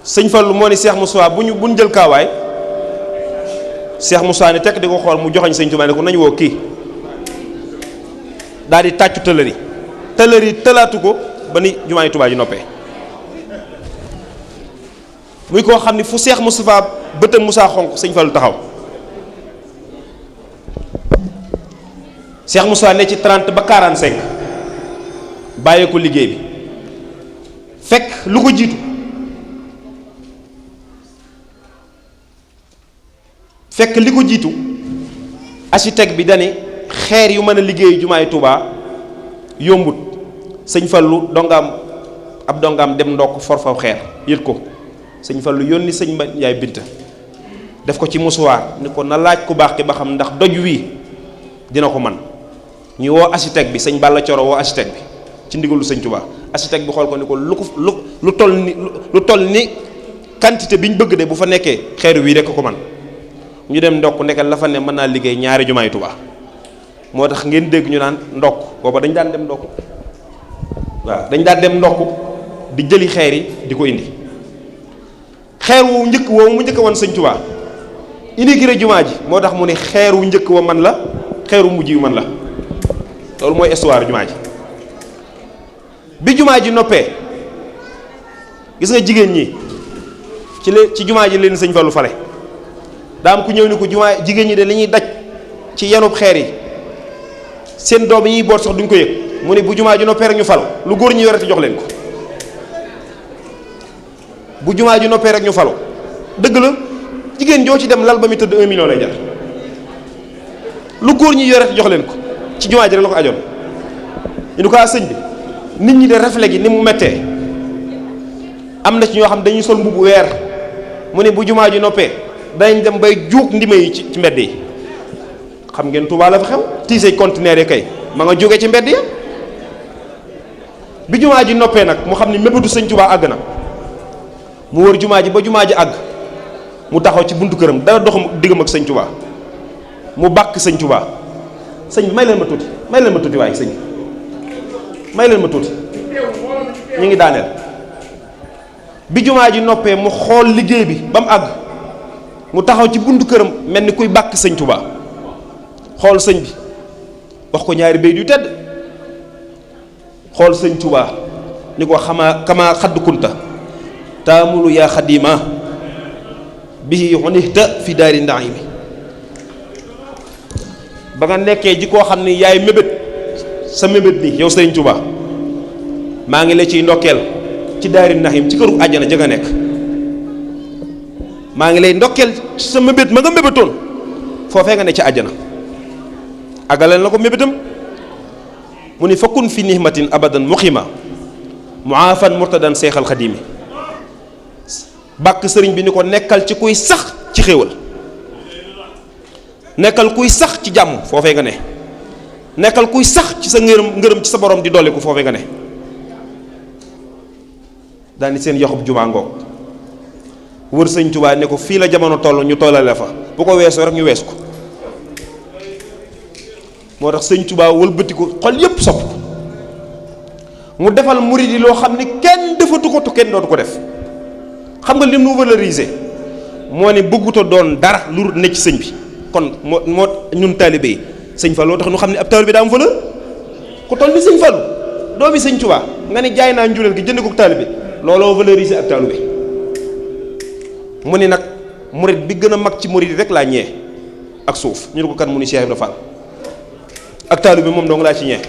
sëñ Fallu moo ni Seex Musaa bu ñu jël kaawaay Seex Musaa ni tekk di ko xool mu joxoñ sëñ Tuubaa ne ko nañu woo kii daal di tàccu tëllër yi tëlaatu ko ba ni jumaay Tuubaa ji noppee muy koo xam ni fu Seex Mustafaa bëtam Musaa xonq sëñ Fallu taxaw Seex Musaa ne ci 30 ba 45 bàyyee ko liggéey bi fekk lu ko jiitu fekk li ko jiitu architecte bi dane xeer yu mën a liggéey jumaay Tuubaa yombut sëñ Fallu ab dongaam dem ndokk forfaw xeer yët ko sëñ Fallu yónni sëñ Mba Njaay Binta def ko ci musuwaar ni ko na laaj ku baax ki ba xam ndax doj wii dina ko man ñu woo architecte bi sëñ Balla Coro woo architecte bi ci ndigalu sëñ Tuubaa architecte bi xool ko ni ko lu toll ni quantité bi ñu bëgg de bu fa nekkee xeer wii rek ko man ñu dem ndokk nekkal la fa ne mën naa liggéey ñaari jumaay Tuubaa moo tax ngeen dégg ñu naan ndokk booba dañ daan dem ndokk waaw dañ daan dem ndokk di jëli xeer yi di ko indi xeer wu njëkk woowu mu njëkk woon sëñ Tuubaa inauguré jumaa ji moo tax mu ne xeer wu njëkk wa man la xeeru mujj yu man la loolu mooy histoire jumaa ji bi jumaa ji noppee gis nga jigéen ñi ci jumaa ji leen sëñ Fallu fale daa am ku ñëw ni ko jumaa jigéen ñi de li ñuy daj ci yanub xeer yi seen doom yi ñuy boot sax duñ ko yëg mu ne bu jumaa ji noppee rek ñu fal lu góor ñi yorete jox leen ko bu jumaa ji noppee rek ñu falu dëgg la jigéen joo ci dem lal ba muy tëdd 1 million lay jar lu góor ñi yorete jox leen ko ci jumaa ji rek la ko ajoon ñu ni ko sëñ bi nit ñi de reflet gi ni mu mettee am na ci ñoo xam dañuy sol mbubu weer mu ne bu jumaa ji noppee dañ dem bay juug ndima yi ci mbedd yi xam ngeen Tuubaa la fa xew tiisey conteneur yi kay ma nga jóge ci mbedd ya bi jumaa ji noppee nag mu xam ni mébétu sëñ Tuubaa àgg na mu wër jumaa ji ba jumaa ji àgg mu taxaw ci buntu këram dara dox diggam ak sëñ Tuubaa mu bàkk sëñ Tuubaa sëñ bi may leen ma tuuti waaye sëñ bi may leen ma tuuti ñu ngi daaneel bi jumaa ji noppee mu xool liggéey bi ba mu àgg mu taxaw ci buntu këram mel ni kuy bàkk sëñ Tuubaa xool sëñ bi wax ko ñaari béy yu tedd xool sëñ Tuubaa ni ko kama xadd kunta taamulu yaa xadima bihi unihta fi daari naimi ba nga nekkee ji koo xam ni yaay mébét sa mébét ni yow Sëriñ Tuubaa maa ngi la ciy ndokkeel ci daari naim ci këru àjjana ja nga nekk maa ngi lay ndokkeel ci sa mébét ma nga mébétoon foofee nga ne ci àjjana àggaleel na ko mébétam mu ni fakkun fi nihmatin abadan muqima muafan murtadan seexal xadimi bàkk sëriñ bi ni ko nekkal ci kuy sax ci xéewal nekkal kuy sax ci jàmm foofee nga ne nekkal kuy sax ci sa ngërëm ci sa borom di dolli ko foofee nga ne daani seen yoxub jumaa ngoog wër sëñ Tuubaa ne ko fii la jamono toll ñu tollale fa bu ko weesoo rek ñu wees ko moo tax sëñ Tuubaa wëlbati ko xol yépp sopp ko mu defal murid yi loo xam ni kenn defatu ko te kenn dootu ko def xam nga lim nu valoriser moo ne bëgguta doon dara lu ne ci sëñ bi kon moo ñun taalibe yi sëñ Fallu loo tax ñu xam ne ab taalibe daa am valeur ku toll ni sëñ Fallu doomi sëñ Tuubaa nga ne jaay naa njureel gi jënd ko taalibe looloo valoriser ab taalibe mu ni nag murid bi gën a mag ci murid yi rek laa ñee ak suuf ñu ne ko kan mu ni Cheikh Ibra Fall ak taalibe moom dong laa ci ñee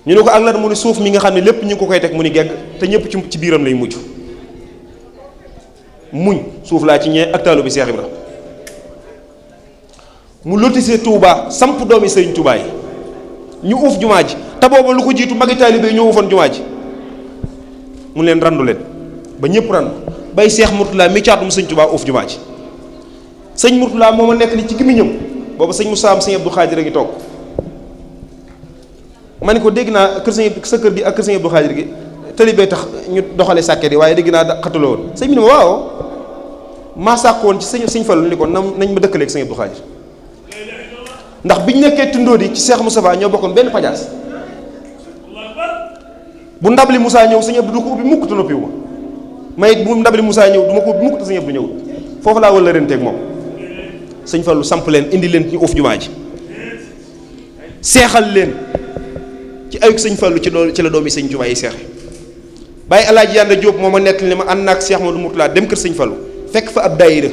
ñu ne ko ak lan mu ni suuf mi nga xam ne lépp ñu ngi ko koy teg mu ni gegg te ñëpp ci biiram lay mujj muñ suuf laa ci ñee ak taalibe Cheikh Ibra mu lotissé Touba samp doomi Sëriñ Touba yi ñu uuf jumaa ji te booba lu ko jiitu magi taalibe yi ñoo uufoon jumaa ji mu leen randu leen ba ñëpp randu bay Seex Murtala mi caatum Sëriñ Touba uuf jumaa ji sëñ Murtala moo ma nekk li ci gémmiñam booba sëñ Moussa am sëñ Abdou Khadir a ngi toog ma ne ko dégg naa kër sa kër gi ak kër sëñ Abdou Khadir gi talibé tax ñu doxale sàkket yi waaye dégg naa xatuloo woon sëñ bi ne ma waaw maa sàkkoon ci sëñ Fallu ni ko nañ ma dëkkaleeg sëñ Abdou Khadir ndax biñ nekkee tundóo di ci Cheikh Moustapha ñoo bokkoon benn pajaas bu ndabli Moussa ñëw sëñ Abdou du ko ubbi mukk te noppiwu ma it bu ndabli Moussa ñëw du ma ko ubbi mukk te sëñ Abdou ñëw foofu laa wala renteeg moom sëñ Fallu samp leen indi leen ñu uuf jumaa ji seexal leen ci ayuk sëñ Fallu ci la doomi sëñ Tuubaa yi seexe bàyyi Alaaji Yànda Jóob moo ma nekk li ma ànd naag Cheikh Modou Mourtala dem kër sëñ Fallu fekk fa ab daayira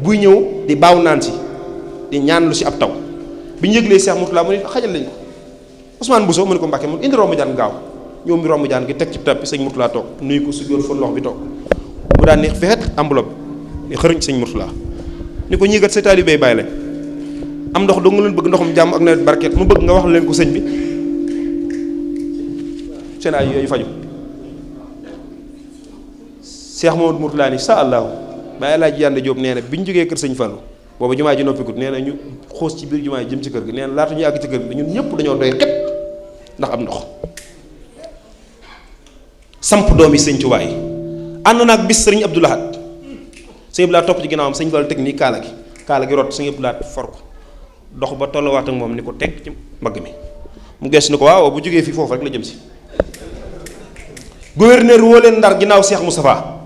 buy ñëw di baaw naan si di ñaan lu si ab taw bi ñu yëglee Cheikh Mourtala mu ne xajal lañ ko Ousmane Bousso mu ne ko Mbàkke mu indi romb jaan gaaw ñoom mi romb jaan gi teg ci tappi sëñ Mourtala toog nuyu ko sujjóot fa lox bi toog mu daan ni fexet enveloppe ni xërëñ sëñ Mourtala ni ko ñii kat sa taalibe bàyyi lañ am ndox doo nga leen bëgg ndoxum jàmm ak nawet barket mu bëgg nga wax leen ko sëñ bi seen ay yooyu faju Cheikh Mamadou Mourtala ni sa allahu bàyyi Alaaji Yànda Jóob nee na bi ñu jógee kër sëñ Fallu booba jumaa ji noppikut nee na ñu xoos ci biir jumaa ji jëm ci kër gi nee na laata ñu àgg ci kër gi ñun ñëpp dañoo doy xet ndax am ndox samp doomi sëñ Tuubaa yi ànd naag bis sëriñ Abdou Lahad sëñ Abdou Lahad topp ci ginnaawam sëñ Fallu teg nii kaala gi rot sëñ Abdou Lahad for ko dox ba tolluwaat ak moom ni ko teg ci mbagg mi mu gees ni ko waaw bu jógee fii foofu rek la jëm si gouverneur woo leen Ndar ginnaaw Cheikh Moustapha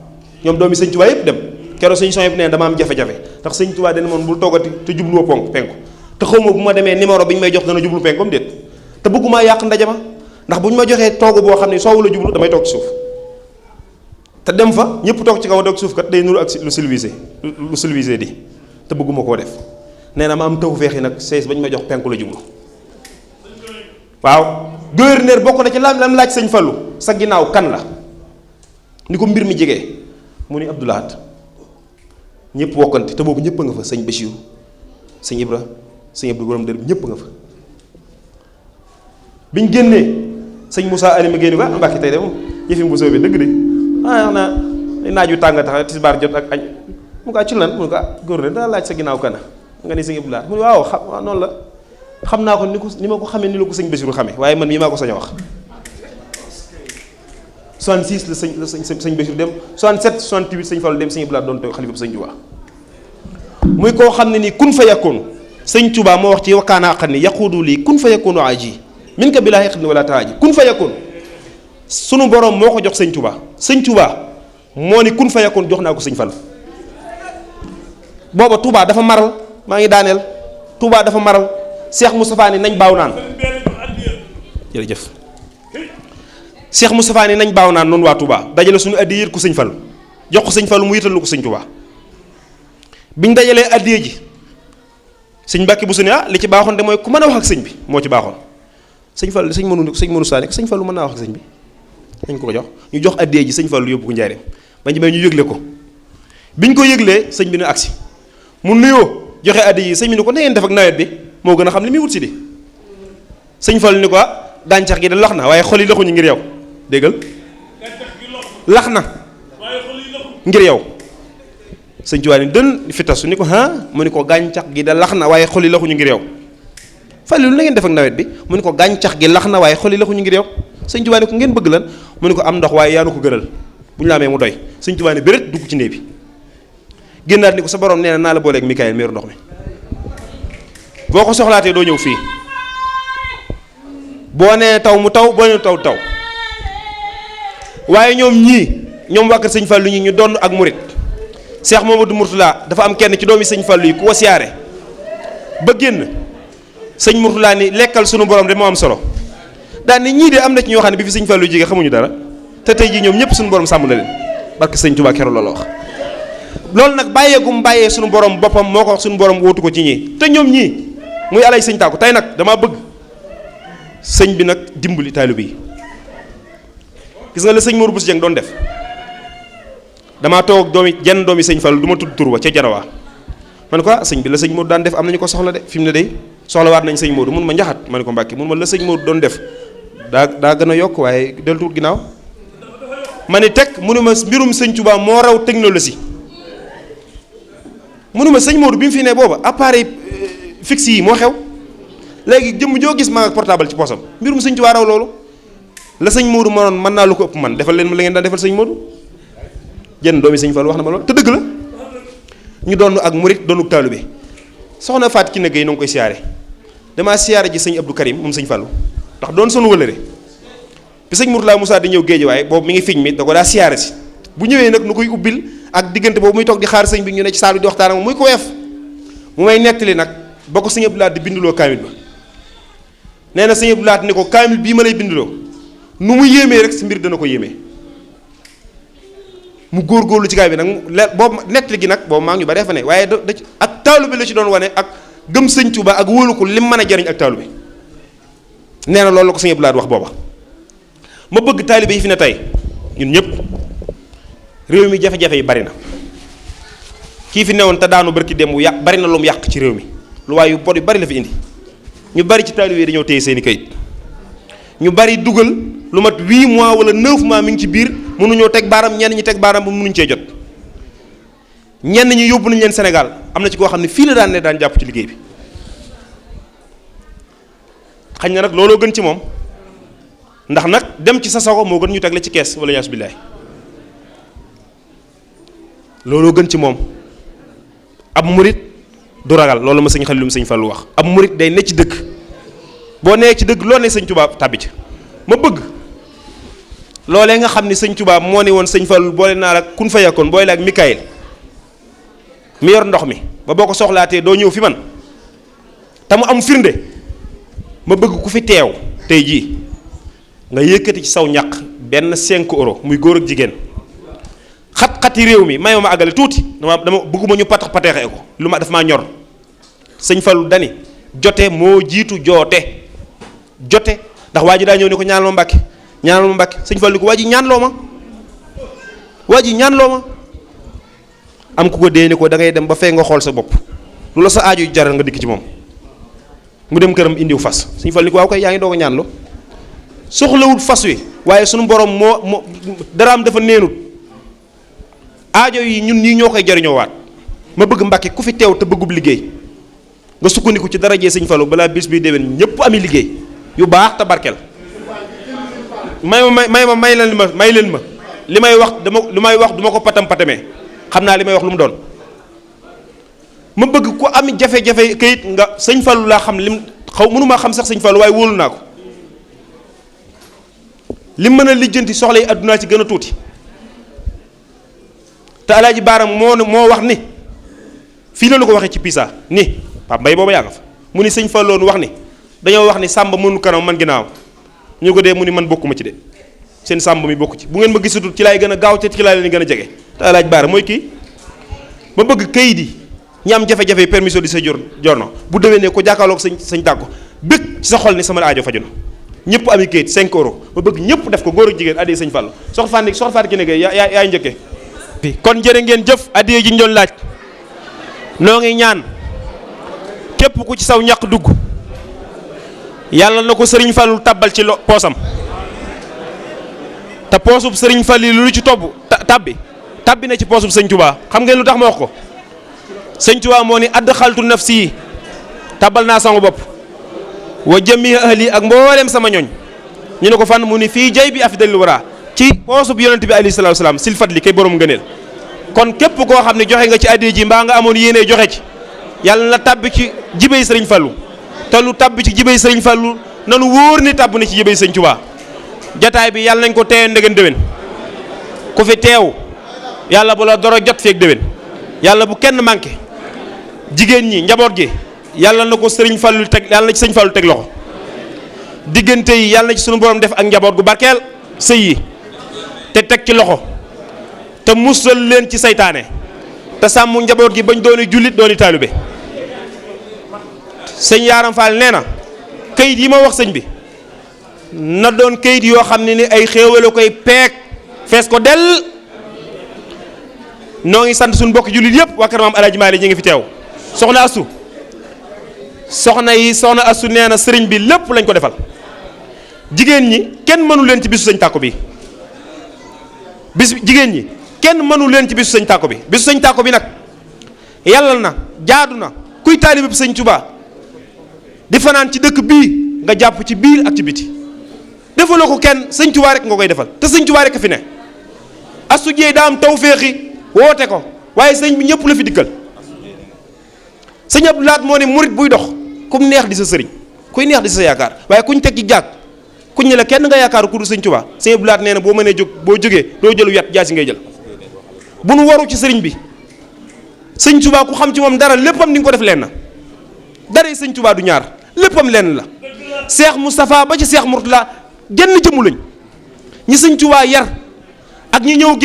ñoom doomi sëñ Tuubaa yëpp dem keroog sëñ son yëpp nee dama am jafe-jafe ndax sëñ Tuubaa dana moon bul toogati te jubluwoo penku te xaw ma bu ma demee numéro bi ñu may jox dana jublu penkom déet te bëggumaa yàq ndaje ma ndax bu ñu ma joxee toogu boo xam ne soowu la jublu damay toog ci suuf te dem fa ñëpp toog ci kaw toog suuf kat day nuru ak lu civilisé di te bëgguma koo def nee na ma am taw feexi nag sees ba ñu ma jox penku la jublu waaw gouverneur bokk na ci lam laaj sëñ Fallu sa ginnaaw kan la ni ko mbir mi jege mu ni Abdou Lahad ñëpp wokkante te boobu ñëpp a nga fa sëñ Bachir sëñ Ibra sëñ Abdou borom dër ñëpp a nga fa biñ génnee sëñ Moussa Alima génn ko Mbàkke tey de moom yëfi bu soobee dëgg de xanaa naaju tàng tax tisbaar jot ak añ mu ko ci lan mu ko gouverneur daa laaj sa ginnaaw kana nga ni sëñ Abdou Lahad mu ne waaw waaw noonu la xam naa ko ni ma ko xamee ni la ko sëñ Bachir xamee waaye man mii maa ko sañ a wax 66 la sëñ Bachir dem 67 68 sëñ Fallu dem sëñ Abdou Lahad doon toog xalifa sëñ Tuubaa muy koo xam ne nii kun fa yakkoonu sëñ Tuubaa moo wax ci wakkaana aqan ni yaquudu lii kun fa yakkoonu aji min ka bilaa xeqni wala taaji kun fa yakkoonu sunu borom moo ko jox sëñ Tuubaa moo ni kun fa yakkoonu jox naa ko sëñ Fallu booba Tuubaa dafa maral maa ngi daaneel Tuubaa dafa maral Cheikh Moustapha ni nañ baaw naan jërëjëf Cheikh Moustapha ni nañ baaw naan noonu waa Touba dajale suñu addiya yët ko sëñ Fallu jox ko sëñ Fallu mu yëtal lu ko sëñ Touba biñ dajalee addiya ji sëñ Mbàkke bu su ne li ci baaxoon de mooy ku mën a wax ak sëñ bi moo ci baaxoon sëñ Fallu sëñ mënu saa ne sëñ Fallu mën naa wax ak sëñ bi dañ ko jox ñu jox addiya ji sëñ Fallu yóbbu ko njaareem bañ demee ñu yëgle ko biñ ko yëglee sëñ bi ne agsi mu nuyoo joxe addiya yi sëñ bi ni ko na ngeen def ak nawet bi moo gën a xam li muy wut si di sëñ Fallu ni ko gàncax gi de lax na waaye xol yi laxuñu ngir yow déggal lax na ngir yow sëñ Tuubaa ni dën fi tasu ni ko mu ni ko gàncax gi de lax na waaye xol yi laxuñu ngir yow Fallu lu na ngeen def ak nawet bi mu ni ko gàncax gi lax na waaye xol yi laxuñu ngir yow sëñ Tuubaa ni ko ngeen bëgg lan mu ni ko am ndox waaye yaa nu ko gënal bu ñu la amee mu doy sëñ Tuubaa ni béret dugg ci néeg bi génnaat ni ko sa borom nee na naa la booleeg Mikaayil meeru ndox mi boo ko soxlaatee doo ñëw fii boo nee taw mu taw boo nee taw waaye ñoom waa kër sëñ Fallu ñi ñu doon ak murit Cheikh Mamadou Mourtala dafa am kenn ci doomi sëñ Fallu yi ku ko siyaare ba génn sëñ Mourtala ni lekkal sunu borom de moo am solo daan ni ñii de am na ci ñoo xam ne bi fi sëñ Fallu jige xamuñu dara te tey jii ñoom ñëpp sunu borom sàmm na leen barke sëñ Tuubaa keroog loolu wax loolu nag bàyyeegum bàyyee sunu borom boppam moo ko wax sunu borom wóotu ko ci ñii te ñoom ñii muy alay sëñ Tàkku tey nag damaa bëgg sëñ bi nag dimbali taalibe yi gis nga la sëñ Modou Bousso Dieng doon def damaa toog jenn doomi sëñ Fallu du ma tudd tur wa ca Jarawa ma ne ko sëñ bi la sëñ Modou daan def am nañu ko soxla de fi mu ne day soxlawaat nañ sëñ Modou mun ma njaxat ma ne ko Mbàkke mun ma la sëñ Modou doon def daa gën a yokk waaye del tuut ginnaaw ma ne teg munuma mbirum sëñ Tuubaa moo raw technologie munuma sëñ Modou bi mu fi ne booba appareil fixe yi moo xew léegi jëmm joo gis maa portable ci poosam mbirum sëñ Tuubaa raw loolu la sëñ Modou mënoon mën naa lu ko ëpp man defal leen ma la ngeen daan defal sëñ Modou jenn doomi sëñ Fallu wax na ma loolu te dëgg la ñu doon ak murit doonu taalibe soxna Faat Kiné Gueye na nga koy siyaare damaa siyaare ji sëñ Abdou Karim moom sëñ Fallu ndax doon sonu wëlëre bi sëñ Mourtala Moussa di ñëw géej waaye boobu mi ngi fiñ mi da ko daa siyaare si bu ñëwee nag nu koy ubbil ak diggante boobu muy toog di xaar sëñ bi ñu ne ci saal bi di waxtaan ak muy ko weef mu may nettali nag ba ko sëñ Abdou Lahat di binduloo kaamil ba nee na sëñ Abdou Lahat ni ko kaamil bii ma lay binduloo nu mu yéemee rek si mbir dana ko yéemee mu góorgóorlu ci kaay bi nag boobu nettali gi nag boobu maa ngi ñu bare fa ne waaye da ak taalu bi la ci doon wane ak gëm sëñ Tuubaa ak wóolu ko lim mën a jariñ ak taalu bi nee na loolu la ko sëñ Abdou Lahat wax booba ma bëgg taalibe yi fi ne tey ñun ñëpp réew mi jafe-jafe yi bari na kii fi newoon te daanu barki dem bu yàq bari na lu mu yàq ci réew mi lu waaye yu bon yu bari la fi indi ñu bari ci taalibe yi dañoo téye seeni kayit ñu bari dugal lu mat 8 mois wala 9 mois mi ngi ci biir mënuñoo teg baaram ñenn ñi teg baaram ba mënuñ cee jot ñenn ñi yóbbu nañ leen Sénégal am na ci koo xam ne fii la daan ne daan jàpp ci liggéey bi xañ na nag looloo gën ci moom ndax nag dem ci sa sago moo gën ñu teg la ci kees wala yaasu billaay looloo gën ci moom ab murit du ragal loolu ma sëñ Xalilum sëñ Fallu wax ab murit day ne ci dëgg boo nee ci dëgg loo ne sëñ Tuubaa tàbbi ci ma bëgg loolee nga xam ni sëñ Tuubaa moo ne woon sëñ Fallu boole naa la kun fa yakkoon boole la ak Mikaayil mi yor ndox mi ba boo ko soxlaatee doo ñëw fi man te mu am firnde ma bëgg ku fi teew tey jii nga yëkkati ci saw ñaq benn 5 euros muy góor ak jigéen xat-xati réew mi may ma àggale tuuti dama bëgguma ñu patax pateexee ko lu ma daf maa ñor sëñ Fallu dani jote moo jiitu joote jote ndax waa ji daa ñëw ni ko ñaanal ma Mbàkke ñaanal ma Mbàkke sëñ Fallu ko waa ji ñaanloo ma am ku ko dee ni ko da ngay dem ba fee nga xool sa bopp lu la sa aajo jaral nga dikk ci moom mu dem këram indiw fas sëñ Fallu ni ko waaw koy yaa ngi doog a ñaanloo soxlawul fas wi waaye sunu borom moo daraam dafa neenut aajo yi ñun ñii ñoo koy jariñoo waat ma bëgg Mbàkke ku fi teew te bëggub liggéey nga sukkandiku ci darajee sëñ Fallu balaa bis bi déwén ñëpp ami liggéey yu baax te barkeel may leen ma li may wax duma ko patam patamee xam naa li may wax lu mu doon ma bëgg ku am jafe-jafe kayit nga sëñ Fallu laa xam lim mënumaa xam sax sëñ Fallu waaye wóolu naa ko lim mën a lijjanti soxla yi àddunaa ci gën a tuuti te alaaji baaram moo wax ni fii la ko waxee ci Pisa ni Pape Mbay booba yaa nga fa mu ni sëñ Falloon wax ni dañoo wax ni Sàmba mënu kanam man ginnaaw ñu ko dee mu ni man bokkuma ci de seen sàmb mi bokk ci bu ngeen ma gisatul ci laay gën a gaaw te ci laay leen gën a jege te alaaj baara mooy kii ma bëgg kayit yi ñi am jafe-jafe permission di sa jorno bu déwénee ko jàkkaarloog sañ tàggo bëgg ci sa xol ni sama aajo faju na ñëpp ami kayit 5 euros ma bëgg ñëpp def ko góor ak jigéen addiyee sëñ Fallou soxna Fatou ki nekkee yaay njëkkee kon jërë ngeen jëf addiyee ji ñu doon laaj noo ngi ñaan képp ku ci saw ñàq dugg yàlla na ko sëriñ Fallou tabbal ci poosam te poosub sëriñ Fallou lu ci tobb tabbi na ci poosub sëñ Touba xam ngeen lu tax ma wax ko sëñ Touba moo ni adxaltu nafsi tabbal naa sama bopp wa jami ahli ak mboolem sama ñooñ ñu ne ko fan mu ni fii jay bi afdalil wara ci poosub yonent bi alayhi salaatu salaam sil fadli kay borom ngëneel kon képp koo xam ne joxe nga ci addiya ji mbaa nga amoon yéene joxe ci yàlla na tabbi ci jibey sëriñ Fallou te lu tabbi ci jibey sëriñ Fallou nanu wóor ni tabb na ci jibey sëñ Touba jataay bi yàlla nañ ko teewe ndegen déwén ku fi teew yàlla bu la doro jot feek déwén yàlla bu kenn manqué jigéen ñi njaboot gi yàlla na ko sëriñ Fallou teg yàlla na ci sëñ Fallou teg loxo diggante yi yàlla na ci sunu borom def ak njaboot gu barkeel sëy yi te teg ci loxo te musal leen ci saytaane te sàmm njaboot gi bañ dooni jullit dooni taalibe sëñ Yaaram Fall nee na kayit yi ma wax sëñ bi na doon kayit yoo xam ne ni ay xéewale koy peek fees ko del noo ngi sant suñu bokk jullit yëpp waa kër maam Alaaji Maalik ñi ngi fi teew soxna Astu soxna Astu nee na sëriñ bi lépp lañ ko defal jigéen ñi kenn mënu leen ci bisu sëñ tàkko bi jigéen ñi kenn mënu leen ci bisu sëñ tàkko bi bisu sëñ tàkko bi nag yàlla na jaadu na kuy taalibe bi sëñ Tuubaa di fanaan ci dëkk bii nga jàpp ci biir ak ci biti defaloo ko kenn sëñ Tuubaa rek nga koy defal te sëñ Tuubaa rek a fi ne Astu Jeey daa am tawféexi woote ko waaye sëñ bi ñëpp la fi dikkal sëñ Abdou Lahat moo ne murit buy dox kum neex di sa sëriñ kuy neex di sa yaakaar waaye kuñ teg ci jàkk kuñ ne la kenn nga yaakaar ku du sëñ Tuubaa sëñ Abdou Lahat nee na boo mënee jóg boo jógee doo jëlu yat jaasi ngay jël bu nu waru ci sëriñ bi sëñ Tuubaa ku xam ci moom dara léppam ni nga ko def leen na dara sëñ Tuubaa du ñaar léppam lenn la Seex Moustapha ba ci Seex Murtala genn jëmu lañ ñi sëñ Tuubaa yar ak ñi ñëw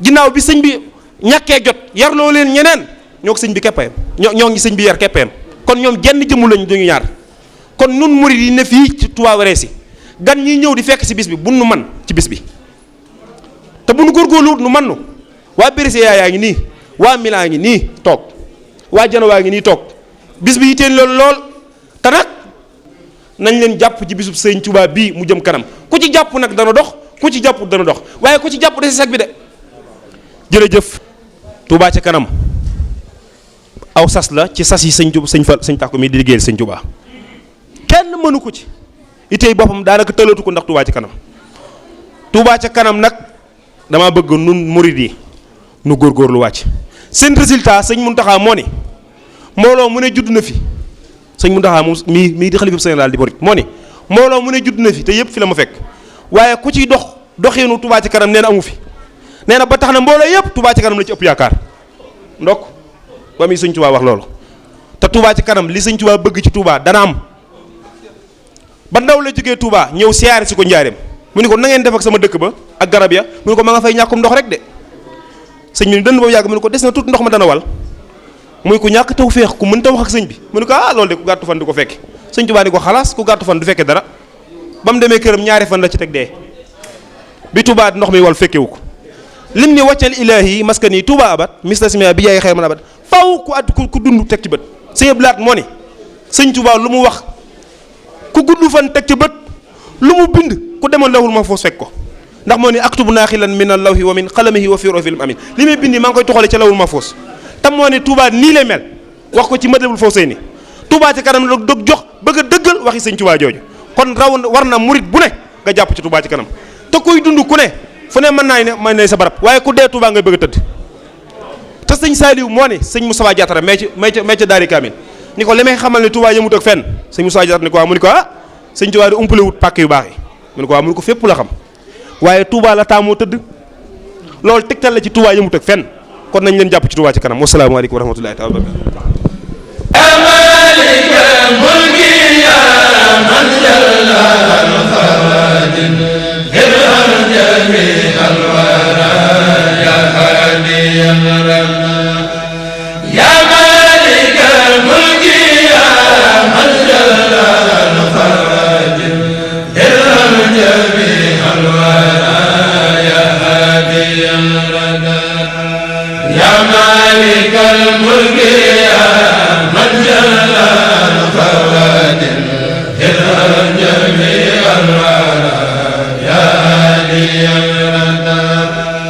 ginnaaw bi sëñ bi ñàkkee jot yar loo leen ñeneen ñoo ko sëñ bi keppeem ñoo ngi sëñ bi yar keppeem kon ñoom genn jëmu lañ duñu ñaar kon nun murid yi ne fii ci Touba Weressi gan ñi ñëw di fekk si bis bi bu nu man ci bis bi te bu nu góorgóorlu nu man nu waa Brescia yaa ngi nii waa Milan ngi nii toog waa Janowaa ngi nii toog bis bi yiteen loolu lool te nag nañ leen jàpp ci bisub sëñ Touba bii mu jëm kanam ku ci jàpp nag dana dox ku ci jàpp dana dox waaye ku ci jàpp de si sag bi de jërëjëf Touba ca kanam aw sas la ci sas yi sëñ Tàkko mi di liggéeyal sëñ Touba kenn mënu ko ci itey boppam daanaka tëlatu ko ndax Touba ca kanam Touba ca kanam nag dama bëgg nun murid yi nu góorgóorlu wàcc seen résultat sëñ Muntaxa moo ni mbooloo mu ne judd na fi sëñ Muntaxa moom mii di xalifa général di murid moo ni mbooloo mu ne judd na fi te yëpp fi la ma fekk waaye ku ciy doxeenu Touba ca kanam nee na amu fi nee na ba tax na mbooloo yëpp Touba ca kanam la ci ëpp yaakaar ndok ba muy sëñ Touba wax loolu te Touba ca kanam li sëñ Touba bëgg ci Touba dana am ba ndaw la jógee Touba ñëw siyaare si ko njaareem mu ni ko na ngeen def ak sama dëkk ba ak garab ya mu ni ko ma nga fay ñàkkum ndox rek de sëñ bi ni dënd boobu yàgg mu ni ko des na tuuti ndox ma dana wal muy ku ñàkk taw féex ku mën ta wax ak sëñ bi mu ni ko loolu de ku gàttu fan du ko fekke sëñ Touba ni ko xalaas ku gàttu fan du fekke dara ba mu demee këram ñaari fan la ci teg dee bi Touba ndox mi wal fekkewu ko lim ni wàccal ilaahi maskani Touba abat mistasmia bi yaay xëy man abat faw ku dund teg ci bët sëñ Abdou Lahat moo ni sëñ Touba lu mu wax ku gudd fan teg ci bët lu mu bind ku demoon lawhul mahfuus fekk ko ndax moo ni aktubu naaxilan min allawhi wa min qalamihi wa fi rofil amin li may bindi maa ngi koy toxale ca lawhul mahfuus tam moo ni Touba nii lay mel wax ko ci Matlabul Fawzayni Touba ci kanam la dog jox bëgg a dëggal waxi sëñ Touba jooju kon war na murit bu ne nga jàpp ci Touba ci kanam te kuy dund ku ne fu ne mën nay sa barab waaye ku dee Touba ngay bëgg a tëdd te sëñ Saliou moo ne sëñ Moustapha Diatara may ca daari kaamil ni ko li may xamal ne Touba yëmut ak fenn sëñ Moustapha Diatara ni ko mu ni ko sëñ Touba di umpale wut pàkk yu baax yi mu ni ko mu ni ko fépp la xam waaye Touba la taamoo tëdd loolu tegtal la ci Touba yëmut ak fenn kon nañ leen jàpp ci Touba ci kanam wasalaamaaleykum wa rahmatullahi taala wa barakatuh